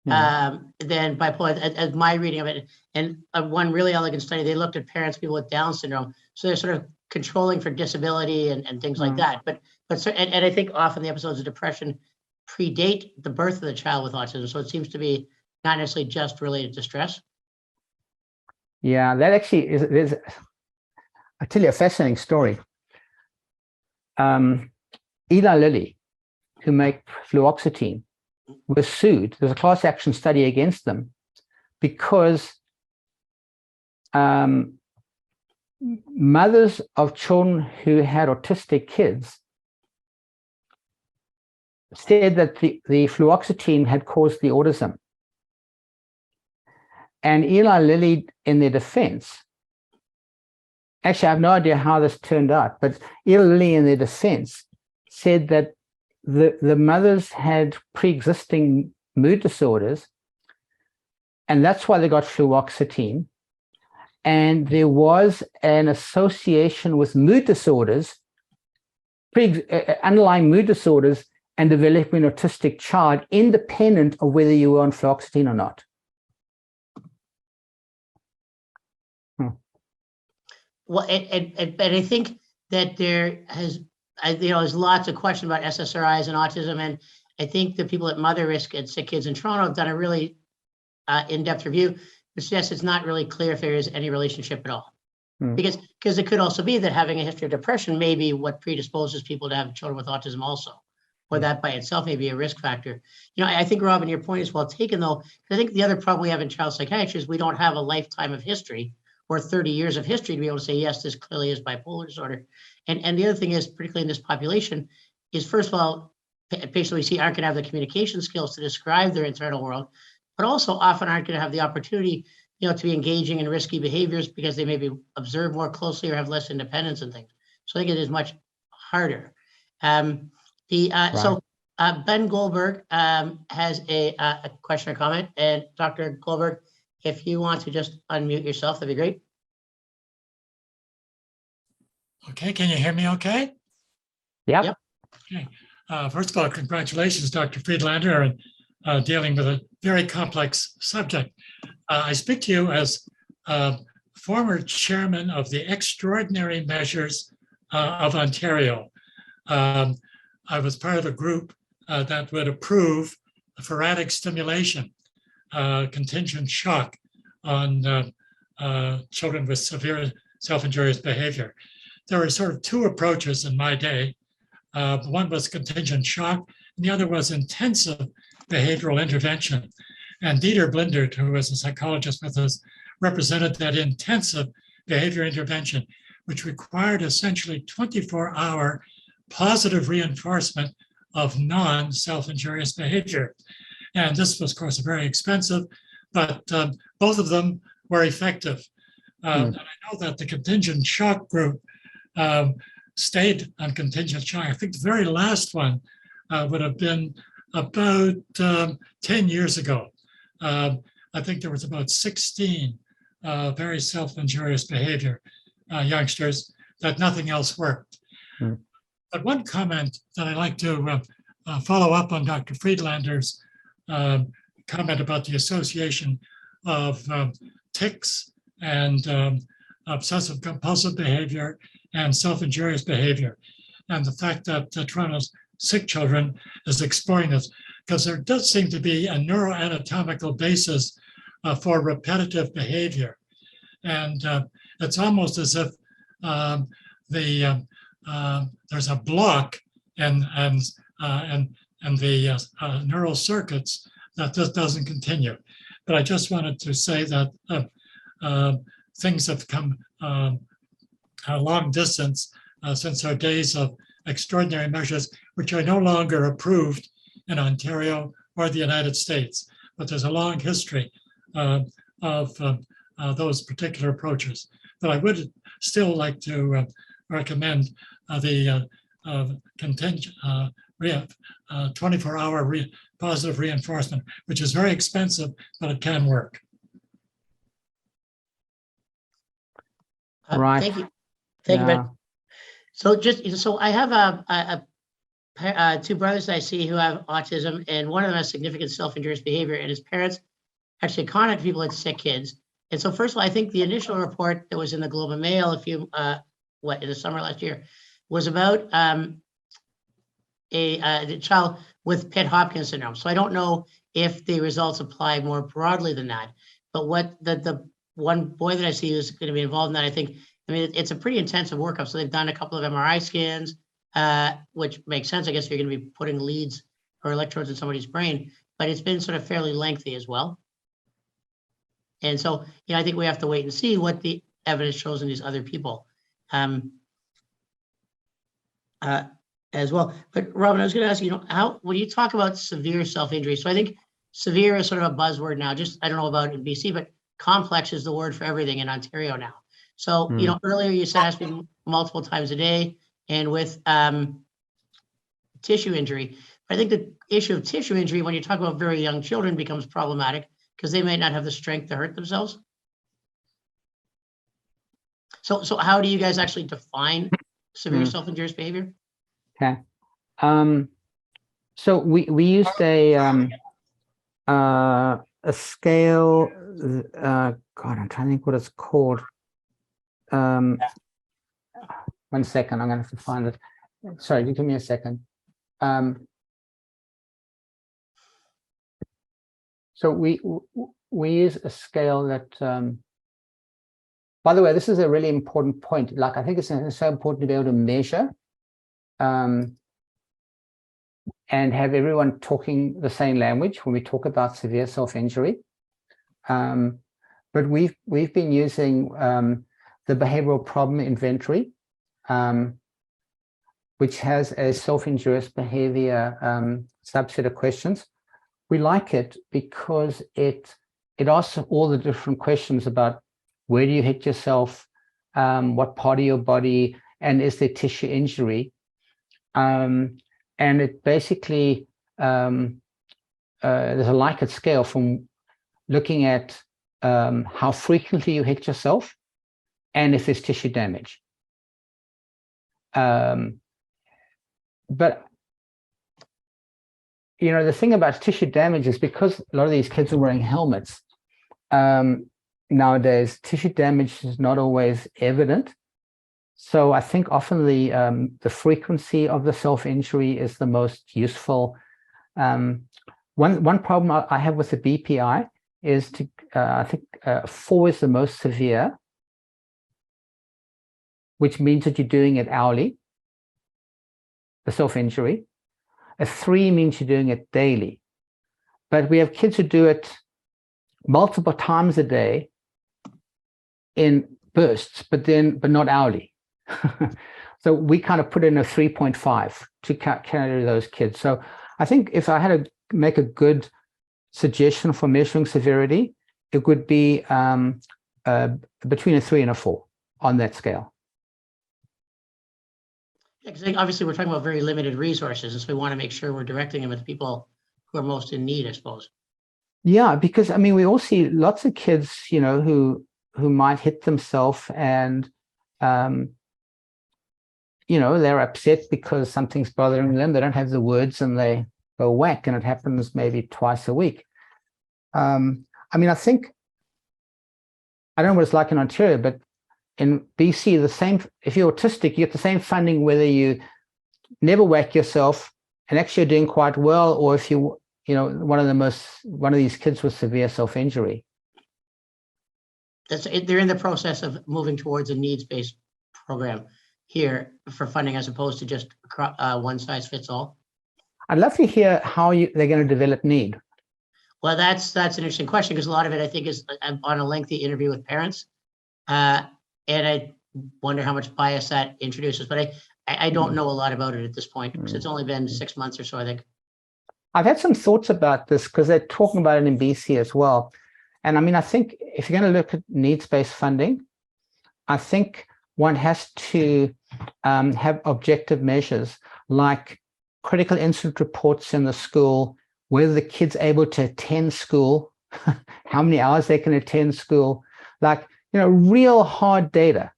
S1: than bipolar, as my reading of it. And one really elegant study, they looked at parents, people with Down syndrome. So they're sort of controlling for disability and things like that. But I think often the episodes of depression predate the birth of the child with autism. So it seems to be not necessarily just related to stress.
S2: Yeah, that actually is, I'll tell you a fascinating story. Eli Lilly, who make fluoxetine, was sued. There's a class action study against them because mothers of children who had autistic kids said that the fluoxetine had caused the autism. And Eli Lilly, in their defense, actually, I have no idea how this turned out, but Eli Lilly, in their defense, said that the mothers had pre-existing mood disorders, and that's why they got fluoxetine. And there was an association with mood disorders, underlying mood disorders, and developing an autistic child, independent of whether you were on fluoxetine or not.
S1: Well, and I think that there's lots of questions about SSRIs and autism, and I think the people at Mother Risk and Sick Kids in Toronto have done a really in-depth review, which suggests it's not really clear if there is any relationship at all. Because it could also be that having a history of depression may be what predisposes people to have children with autism also, or that by itself may be a risk factor. I think, Robin, your point is well taken, though. I think the other problem we have in child psychiatry is we don't have a lifetime of history or 30 years of history to be able to say, yes, this clearly is bipolar disorder. And the other thing is, particularly in this population, is first of all, patients we see aren't going to have the communication skills to describe their internal world, but also often aren't going to have the opportunity, to be engaging in risky behaviors because they may be observed more closely or have less independence and things. So I think it is much harder. So Ben Goldberg has a question or comment, and Dr. Goldberg, if you want to just unmute yourself, that'd be great.
S3: Okay, can you hear me okay?
S2: Yep.
S3: Okay. First of all, congratulations, Dr. Friedlander, on dealing with a very complex subject. I speak to you as former chairman of the Extraordinary Measures of Ontario. I was part of a group that would approve thoracic stimulation, contingent shock on children with severe self-injurious behavior. There were sort of two approaches in my day. One was contingent shock, and the other was intensive behavioral intervention. And Dieter Blindert, who was a psychologist with us, represented that intensive behavior intervention, which required essentially 24-hour positive reinforcement of non-self-injurious behavior. And this was, of course, very expensive, but both of them were effective. And I know that the contingent shock group stayed on contingent shock. I think the very last one would have been about 10 years ago. I think there was about 16 very self-injurious behavior youngsters that nothing else worked. But one comment that I'd like to follow up on Dr. Friedlander's comment about the association of tics and obsessive compulsive behavior and self-injurious behavior, and the fact that Toronto's sick children is exploring this, because there does seem to be a neuroanatomical basis for repetitive behavior. And it's almost as if there's a block in the neural circuits that this doesn't continue. But I just wanted to say that things have come a long distance since our days of extraordinary measures, which are no longer approved in Ontario or the United States. But there's a long history of those particular approaches. But I would still like to recommend the contingent 24-hour positive reinforcement, which is very expensive, but it can work.
S2: Right.
S1: Thank you. Thank you, Ben. So I have two brothers I see who have autism, and one of them has significant self-injurious behavior, and his parents actually contact people like sick kids. And so first of all, I think the initial report that was in the Globe and Mail in the summer last year was about a child with Pitt-Hopkins syndrome. So I don't know if the results apply more broadly than that, but what the one boy that I see who's going to be involved in that, I mean, it's a pretty intensive workup. So they've done a couple of MRI scans, which makes sense. I guess you're going to be putting leads or electrodes in somebody's brain, but it's been sort of fairly lengthy as well. And so, I think we have to wait and see what the evidence shows in these other people as well. But Robin, I was going to ask you, how, when you talk about severe self-injury, so I think severe is sort of a buzzword now, I don't know about in BC, but complex is the word for everything in Ontario now. So, earlier you said it has to be multiple times a day, and with tissue injury. I think the issue of tissue injury, when you talk about very young children, becomes problematic because they may not have the strength to hurt themselves. So how do you guys actually define severe self-injurious behavior?
S2: Okay. So we used a scale. God, I'm trying to think what it's called. 1 second, I'm going to have to find it. Sorry, give me a second. So we use a scale that, by the way, this is a really important point. Like, I think it's so important to be able to measure and have everyone talking the same language when we talk about severe self-injury. But we've been using the behavioral problem inventory, which has a self-injurious behavior subset of questions. We like it because it asks all the different questions about where do you hit yourself, what part of your body, and is there tissue injury? And it basically, there's a Likert scale from looking at how frequently you hit yourself and if there's tissue damage. But the thing about tissue damage is because a lot of these kids are wearing helmets nowadays, tissue damage is not always evident. So I think often the frequency of the self-injury is the most useful. One problem I have with the BPI is I think 4 is the most severe, which means that you're doing it hourly, the self-injury. A 3 means you're doing it daily. But we have kids who do it multiple times a day in bursts, but not hourly. So we kind of put in a 3.5 to carry those kids. So I think if I had to make a good suggestion for measuring severity, it would be between a 3 and a 4 on that scale.
S1: Yeah, because obviously we're talking about very limited resources, and so we want to make sure we're directing them at the people who are most in need, I suppose. Yeah,
S2: because I mean, we all see lots of kids, who might hit themselves and they're upset because something's bothering them. They don't have the words and they go whack, and it happens maybe twice a week. I mean, I think, I don't know what it's like in Ontario, but in BC, if you're autistic, you get the same funding whether you never whack yourself and actually are doing quite well, or if one of these kids with severe self-injury.
S1: They're in the process of moving towards a needs-based program here for funding, as opposed to just one size fits all.
S2: I'd love to hear how they're going to develop need.
S1: Well, that's an interesting question, because a lot of it, I think, is on a lengthy interview with parents, and I wonder how much bias that introduces. But I don't know a lot about it at this point, because it's only been 6 months or so, I think.
S2: I've had some thoughts about this because they're talking about it in BC as well. And I mean, I think if you're going to look at needs-based funding, I think one has to have objective measures like critical incident reports in the school, whether the kid's able to attend school, how many hours they can attend school, like, real hard data.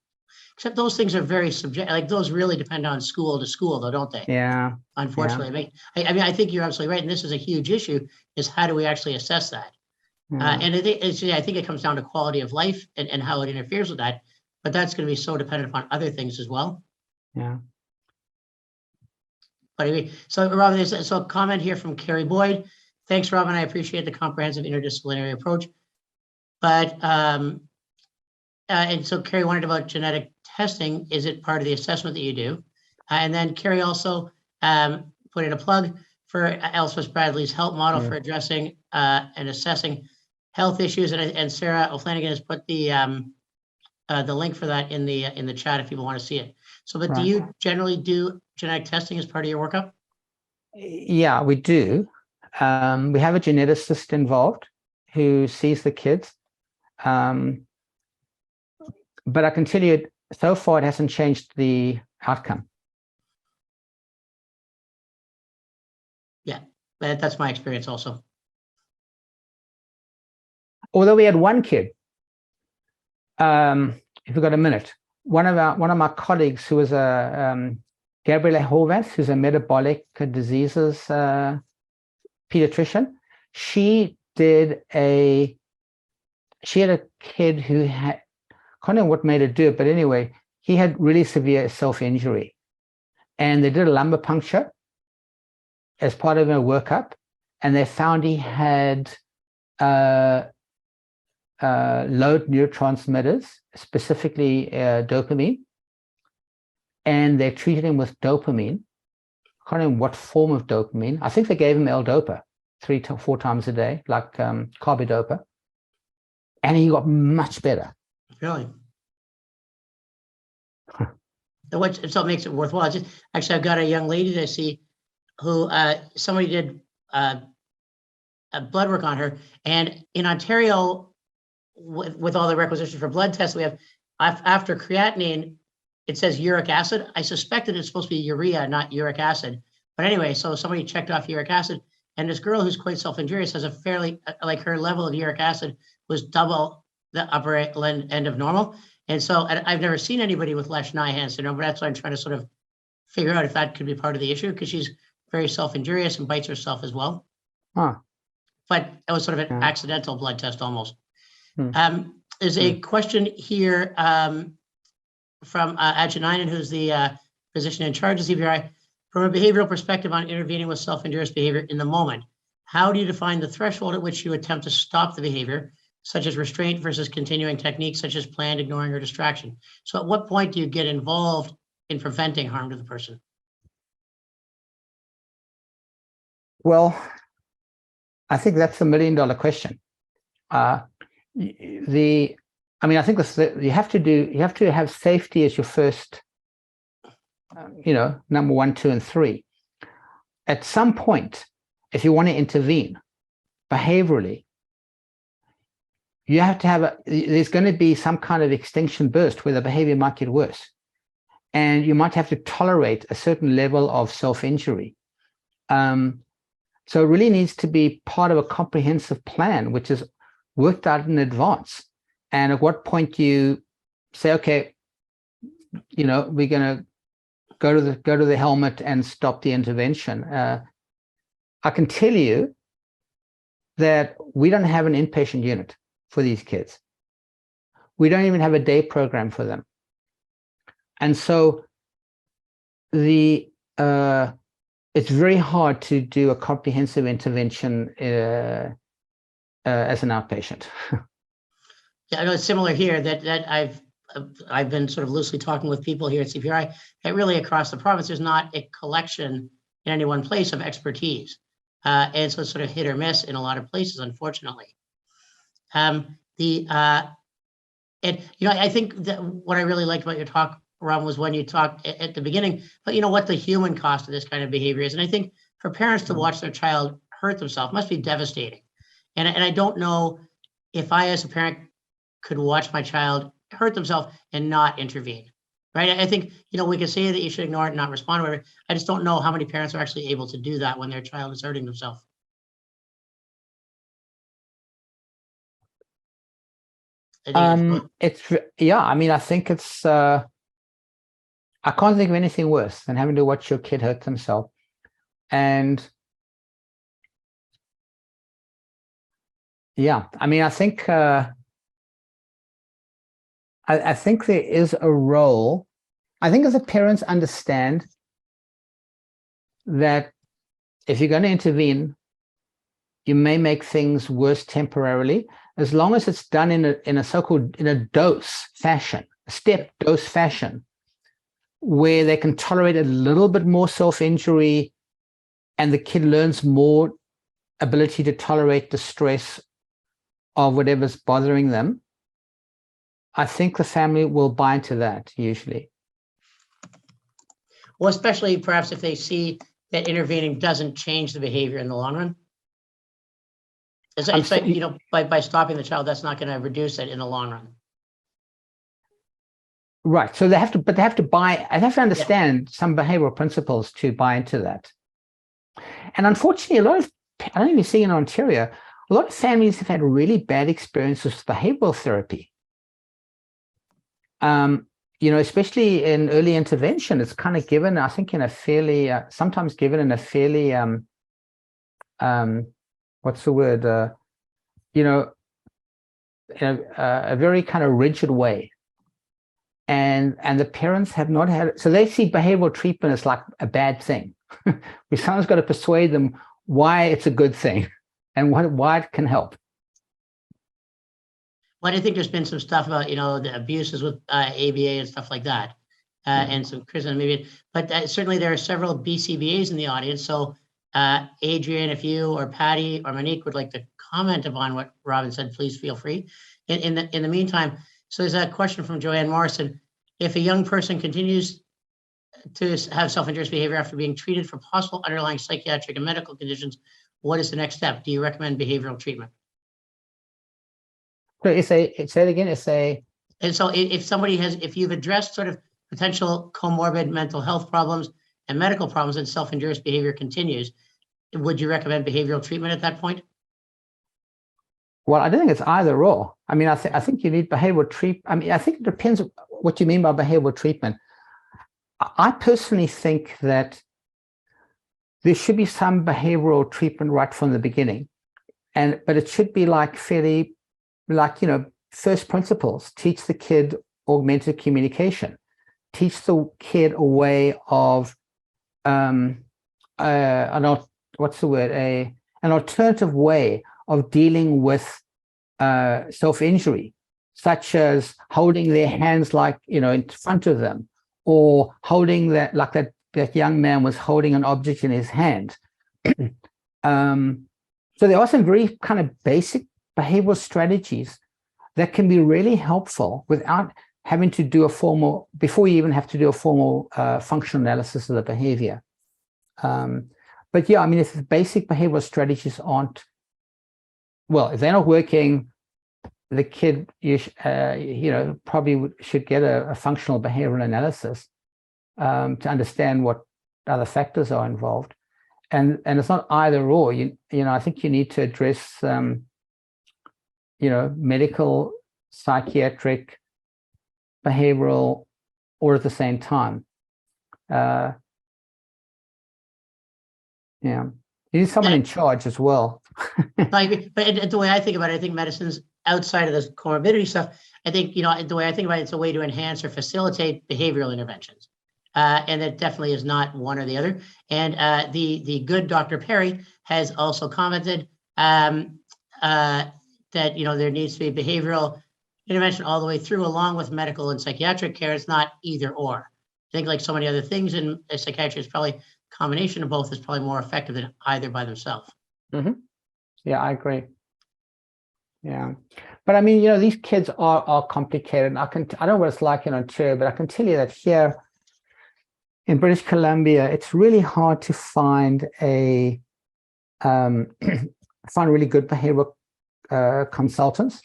S1: Except those things are very subjective. Like, those really depend on school to school, though, don't they?
S2: Yeah.
S1: Unfortunately. Yeah. I mean, I think you're absolutely right. And this is a huge issue, is how do we actually assess that?
S2: Yeah.
S1: And I think it comes down to quality of life and how it interferes with that. But that's going to be so dependent upon other things as well.
S2: Yeah.
S1: But anyway, so Robin, there's a comment here from Carrie Boyd. Thanks, Robin. I appreciate the comprehensive interdisciplinary approach. But and so Carrie wondered about genetic testing. Is it part of the assessment that you do? And then Carrie also put in a plug for Elspeth Bradley's help model for addressing and assessing health issues. And Sarah O'Flanagan has put the link for that in the chat if people want to see it. So, but do you generally do genetic testing as part of your workup?
S2: Yeah, we do. We have a geneticist involved who sees the kids. But I can tell you, so far, it hasn't changed the outcome.
S1: Yeah, that's my experience also.
S2: Although we had one kid, if we've got a minute, one of my colleagues who was Gabriela Horvath, who's a metabolic diseases pediatrician, she had a kid who had, I can't know what made her do it, but anyway, he had really severe self-injury, and they did a lumbar puncture as part of a workup, and they found he had low neurotransmitters, specifically dopamine, and they treated him with dopamine. I can't remember what form of dopamine. I think they gave him L-Dopa 3 to 4 times a day, like carbidopa, and he got much better.
S1: Really? So it makes it worthwhile. Actually, I've got a young lady that I see who somebody did blood work on her, and in Ontario, with all the requisitions for blood tests we have, after creatinine, it says uric acid. I suspect that it's supposed to be urea, not uric acid. But anyway, so somebody checked off uric acid, and this girl who's quite self-injurious has a fairly, like, her level of uric acid was double the upper end of normal. And so I've never seen anybody with Lesch-Nyhan syndrome, but that's why I'm trying to sort of figure out if that could be part of the issue, because she's very self-injurious and bites herself as well.
S2: Huh.
S1: But it was sort of an
S2: Yeah.
S1: accidental blood test almost.
S2: Hmm.
S1: There's a question here from Ajanainen, who's the physician in charge of CPRI. From a behavioral perspective on intervening with self-injurious behavior in the moment, how do you define the threshold at which you attempt to stop the behavior, such as restraint versus continuing techniques such as planned ignoring or distraction? So at what point do you get involved in preventing harm to the person?
S2: Well, I think that's the $1 million question. I think you have to have safety as your first, number 1, 2, and 3. At some point, if you want to intervene behaviorally, you have to there's going to be some kind of extinction burst where the behavior might get worse. And you might have to tolerate a certain level of self-injury. So it really needs to be part of a comprehensive plan, which is worked out in advance. And at what point you say, okay, we're going to go to the helmet and stop the intervention. I can tell you that we don't have an inpatient unit for these kids. We don't even have a day program for them. And so it's very hard to do a comprehensive intervention as an outpatient.
S1: Yeah, I know it's similar here that I've been sort of loosely talking with people here at CPRI that really across the province, there's not a collection in any one place of expertise. And so it's sort of hit or miss in a lot of places, unfortunately. I think that what I really liked about your talk, Rob, was when you talked at the beginning, but what the human cost of this kind of behavior is. And I think for parents to watch their child hurt themselves must be devastating. And I don't know if I, as a parent, could watch my child hurt themselves and not intervene, right? I think, we can say that you should ignore it and not respond to it. I just don't know how many parents are actually able to do that when their child is hurting themselves.
S2: I think it's, I can't think of anything worse than having to watch your kid hurt themselves. And I think, I think there is a role. I think as a parents understand that if you're going to intervene, you may make things worse temporarily, as long as it's done in a so-called dose fashion, a step dose fashion, where they can tolerate a little bit more self-injury and the kid learns more ability to tolerate the stress of whatever's bothering them. I think the family will buy into that usually.
S1: Well, especially perhaps if they see that intervening doesn't change the behavior in the long run. It's like, by stopping the child, that's not going to reduce it in the long run.
S2: Right. So they have to understand some behavioral principles to buy into that. And unfortunately, I don't even see in Ontario, a lot of families have had really bad experiences with behavioral therapy. Especially in early intervention, it's kind of given, I think, in a fairly, sometimes given in a fairly, what's the word? A very kind of rigid way. And the parents have not had, so they see behavioral treatment as like a bad thing. We sometimes got to persuade them why it's a good thing and why it can help.
S1: Well, I think there's been some stuff about, the abuses with ABA and stuff like that, and some criticism maybe, but certainly there are several BCBAs in the audience. So Adrian, if you or Patty or Monique would like to comment upon what Robin said, please feel free. In the meantime, so there's a question from Joanne Morrison. If a young person continues to have self-injurious behavior after being treated for possible underlying psychiatric and medical conditions, what is the next step? Do you recommend behavioral treatment?
S2: So say it again.
S1: And so if you've addressed sort of potential comorbid mental health problems and medical problems and self-injurious behavior continues, would you recommend behavioral treatment at that point?
S2: Well, I don't think it's either or. I think you need behavioral treatment. I think it depends what you mean by behavioral treatment. I personally think that there should be some behavioral treatment right from the beginning. But it should be like fairly, like, first principles. Teach the kid augmented communication. Teach the kid a way of, an alternative way of dealing with self-injury, such as holding their hands like, in front of them, or holding that, like that young man was holding an object in his hand. So there are some very kind of basic behavioral strategies that can be really helpful without having to do before you even have to do a formal functional analysis of the behavior. But yeah, I mean, if the basic behavioral strategies aren't, well, if they're not working, the kid, probably should get a functional behavioral analysis to understand what other factors are involved. And it's not either or. I think you need to address, medical, psychiatric, behavioral, all at the same time. Yeah, you need someone in charge as well.
S1: But the way I think about it, I think medicine's outside of this comorbidity stuff. I think, the way I think about it, it's a way to enhance or facilitate behavioral interventions. And that definitely is not one or the other. And the good Dr. Perry has also commented that, there needs to be behavioral intervention all the way through, along with medical and psychiatric care. It's not either or. I think, like so many other things in psychiatry, is probably a combination of both is probably more effective than either by themselves.
S2: Mm-hmm. Yeah, I agree. Yeah. But I mean, these kids are complicated. I don't know what it's like in Ontario, but I can tell you that here in British Columbia, it's really hard to find really good behavioral consultants.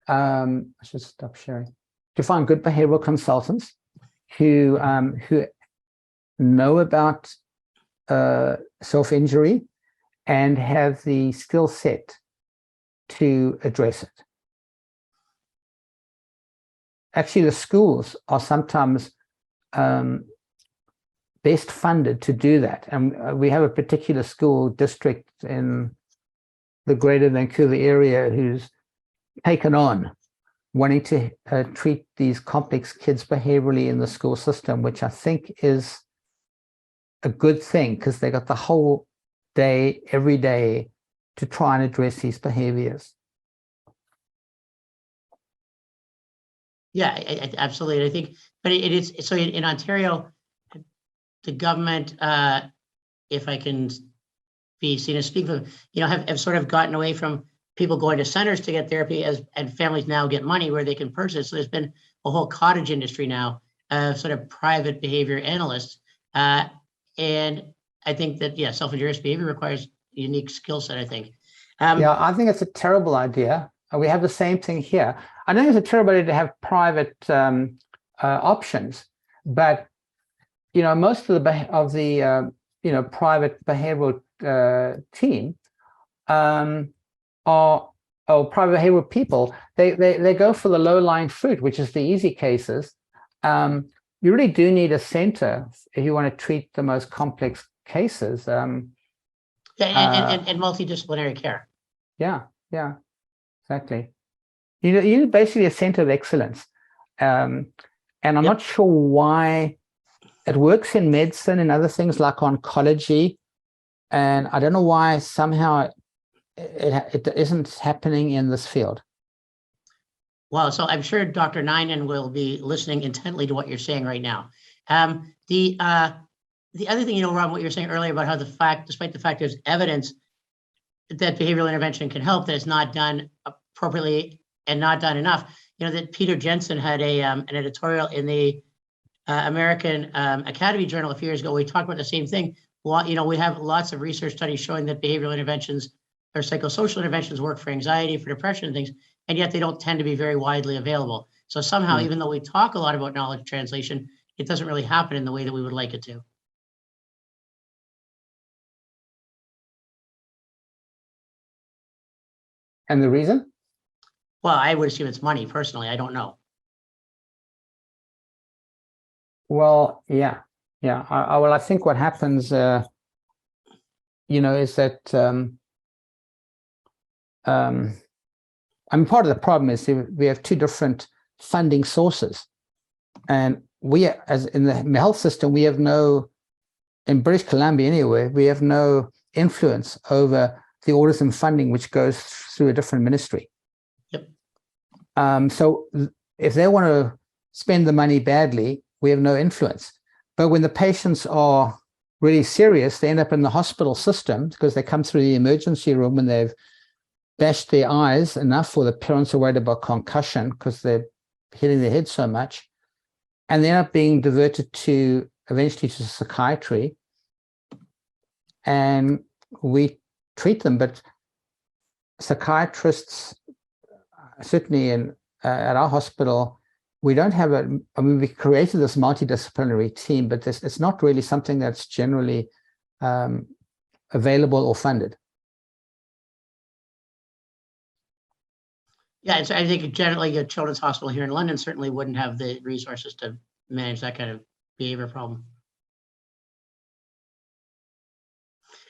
S2: I should stop sharing. To find good behavioral consultants who know about self-injury and have the skill set to address it. Actually, the schools are sometimes best funded to do that. And we have a particular school district in the greater Vancouver area who's taken on wanting to treat these complex kids behaviorally in the school system, which I think is a good thing, because they got the whole day, every day, to try and address these behaviors.
S1: Yeah, absolutely. I think, but it is, so in Ontario, the government, if I can be seen as speak for them, have sort of gotten away from people going to centers to get therapy, and families now get money where they can purchase. So there's been a whole cottage industry now of sort of private behavior analysts. And I think that, self-injurious behavior requires a unique skill set, I think.
S2: Yeah, I think it's a terrible idea. We have the same thing here. I know it's a terrible idea to have private options, but most of the private behavioral team are private behavioral people. They go for the low-lying fruit, which is the easy cases. You really do need a center if you want to treat the most complex cases. And
S1: multidisciplinary care.
S2: Yeah, exactly. You need basically a center of excellence. And I'm not sure why it works in medicine and other things like oncology. And I don't know why somehow it isn't happening in this field.
S1: Well, so I'm sure Dr. Ninan will be listening intently to what you're saying right now. The other thing, Rob, what you were saying earlier about how despite the fact there's evidence that behavioral intervention can help, that it's not done appropriately and not done enough. That Peter Jensen had an editorial in the American Academy Journal a few years ago. We talked about the same thing. Well, we have lots of research studies showing that behavioral interventions or psychosocial interventions work for anxiety, for depression and things, and yet they don't tend to be very widely available. So somehow, even though we talk a lot about knowledge translation, it doesn't really happen in the way that we would like it to.
S2: And the reason?
S1: Well, I would assume it's money. Personally, I don't know.
S2: Well, yeah. I think what happens is that I mean, part of the problem is we have two different funding sources, and we, as in the health system, we have no, in British Columbia anyway, we have no influence over the autism funding, which goes through a different ministry.
S1: Yep.
S2: So if they want to spend the money badly, we have no influence. But when the patients are really serious, they end up in the hospital system because they come through the emergency room and they've bashed their eyes enough, or the parents are worried about concussion because they're hitting their head so much, and they end up being diverted to eventually to psychiatry, and we treat them. But psychiatrists, certainly at our hospital, we don't have I mean, we created this multidisciplinary team, but it's not really something that's generally available or funded.
S1: Yeah, I think generally a children's hospital here in London certainly wouldn't have the resources to manage that kind of behavior problem.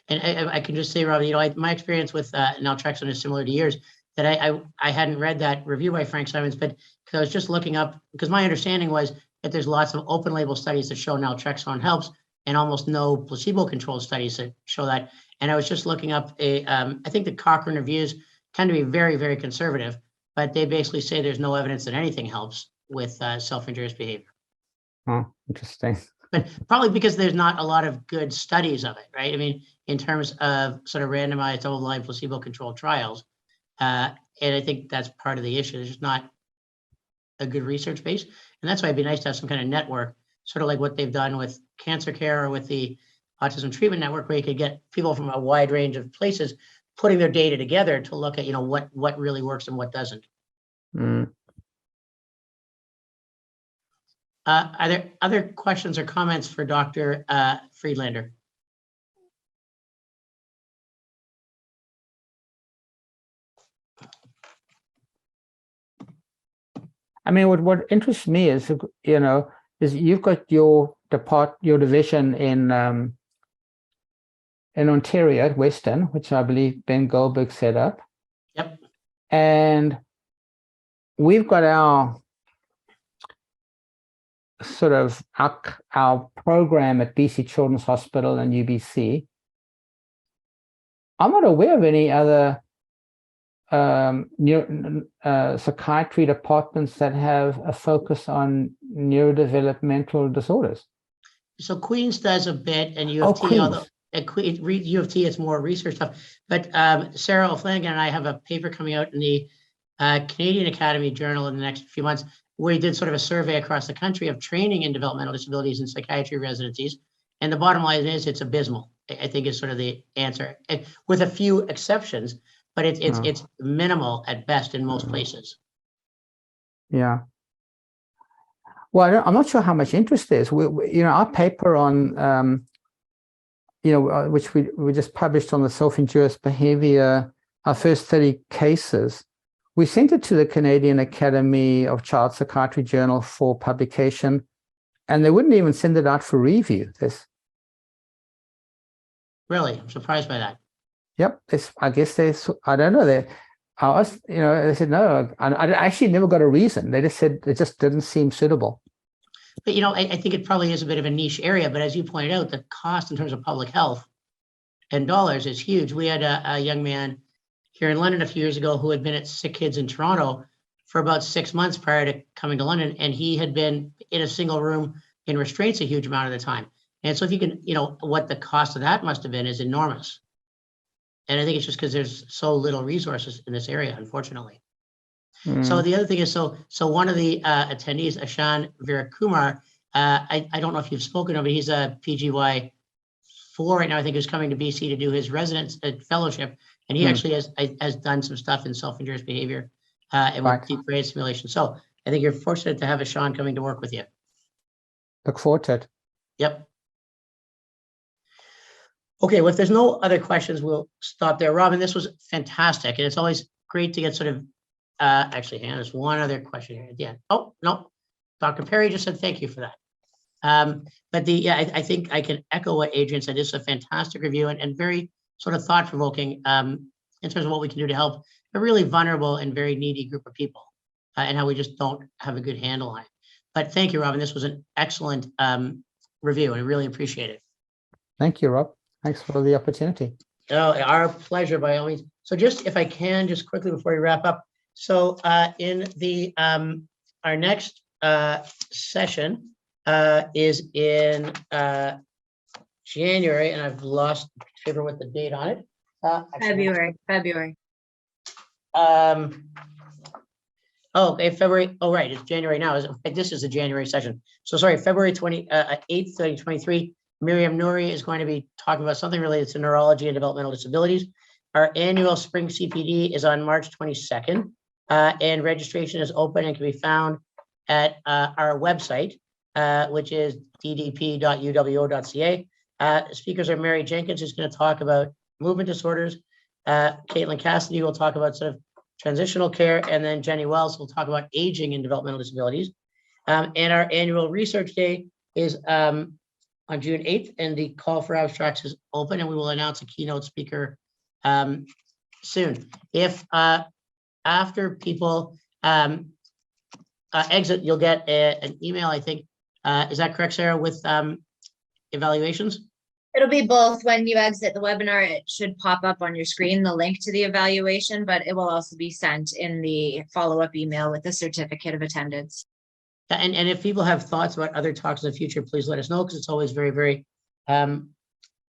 S1: And I can just say, Robbie, my experience with naltrexone is similar to yours. That I hadn't read that review by Frank Simons, but because I was just looking up, because my understanding was that there's lots of open label studies that show naltrexone helps, and almost no placebo-controlled studies that show that. And I was just looking up I think the Cochrane reviews tend to be very, very conservative, but they basically say there's no evidence that anything helps with self-injurious behavior.
S2: Oh, interesting.
S1: But probably because there's not a lot of good studies of it, right? I mean, in terms of sort of randomized, double-blind, placebo-controlled trials. And I think that's part of the issue. There's just not a good research base. And that's why it'd be nice to have some kind of network, sort of like what they've done with cancer care or with the Autism Treatment Network, where you could get people from a wide range of places putting their data together to look at, what really works and what doesn't.
S2: Mm.
S1: Are there other questions or comments for Dr. Friedlander?
S2: I mean, what interests me is, is you've got your division in Ontario at Western, which I believe Ben Goldberg set up.
S1: Yep.
S2: And we've got our sort of our program at BC Children's Hospital and UBC. I'm not aware of any other psychiatry departments that have a focus on neurodevelopmental disorders.
S1: So Queen's does a bit, and U of T, although at U of T it's more research stuff. But Sarah O'Flanagan and I have a paper coming out in the Canadian Academy Journal in the next few months, where we did sort of a survey across the country of training in developmental disabilities and psychiatry residencies. And the bottom line is it's abysmal, I think is sort of the answer, with a few exceptions, but it's minimal at best in most places.
S2: Yeah. Well, I'm not sure how much interest there is. Our paper on, which we just published on the self-injurious behavior, our first 30 cases, we sent it to the Canadian Academy of Child Psychiatry Journal for publication, and they wouldn't even send it out for review.
S1: Really? I'm surprised by that.
S2: Yep. I guess I don't know. They said no. I actually never got a reason. They just said it just didn't seem suitable.
S1: But, I think it probably is a bit of a niche area, but as you pointed out, the cost in terms of public health and dollars is huge. We had a young man here in London a few years ago who had been at Sick Kids in Toronto for about 6 months prior to coming to London, and he had been in a single room in restraints a huge amount of the time. And so if you can, what the cost of that must have been is enormous. And I think it's just because there's so little resources in this area, unfortunately. So the other thing is, so one of the attendees, Ashan Virakumar, I don't know if you've spoken to him, but he's a PGY 4 right now, I think, who's coming to BC to do his residence fellowship. And he actually has done some stuff in self-injurious behavior and with deep brain stimulation. So I think you're fortunate to have Ashan coming to work with you.
S2: Look forward to it.
S1: Yep. Okay, well, if there's no other questions, we'll stop there. Robin, this was fantastic. And it's always great to get sort of, actually, hang on, there's one other question here at the end. Oh, no, Dr. Perry just said thank you for that. But I think I can echo what Adrian said. This is a fantastic review and very sort of thought-provoking in terms of what we can do to help a really vulnerable and very needy group of people, and how we just don't have a good handle on it. But thank you, Robin. This was an excellent review, and I really appreciate it.
S2: Thank you, Rob. Thanks for the opportunity.
S1: Oh, our pleasure, by all means. So just if I can, just quickly before we wrap up. So in the our next session is in January, and I've lost paper with the date on it.
S4: February.
S1: Oh, okay, February. Oh, right, it's January now. This is the January session. So sorry, February 28th, 2023. Miriam Nouri is going to be talking about something related to neurology and developmental disabilities. Our annual spring CPD is on March 22nd, and registration is open and can be found at our website, which is ddp.uwo.ca. Speakers are Mary Jenkins, who's going to talk about movement disorders. Caitlin Cassidy will talk about sort of transitional care, and then Jenny Wells will talk about aging and developmental disabilities. And our annual research day is on June 8th, and the call for abstracts is open, and we will announce a keynote speaker soon. If after people exit, you'll get an email, I think. Is that correct, Sarah, with evaluations?
S4: It'll be both. When you exit the webinar, it should pop up on your screen, the link to the evaluation, but it will also be sent in the follow-up email with the certificate of attendance.
S1: And if people have thoughts about other talks in the future, please let us know, because it's always very, very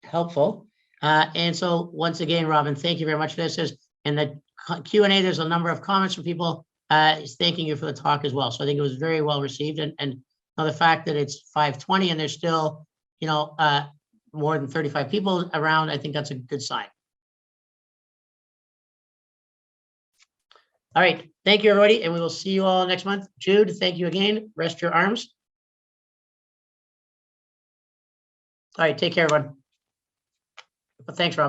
S1: helpful. And so once again, Robin, thank you very much for this. In the Q&A, there's a number of comments from people thanking you for the talk as well. So I think it was very well received. And the fact that it's 5:20 and there's still, more than 35 people around, I think that's a good sign. All right. Thank you, everybody. And we will see you all next month. Jude, thank you again. Rest your arms. All right. Take care, everyone. Thanks, Robin.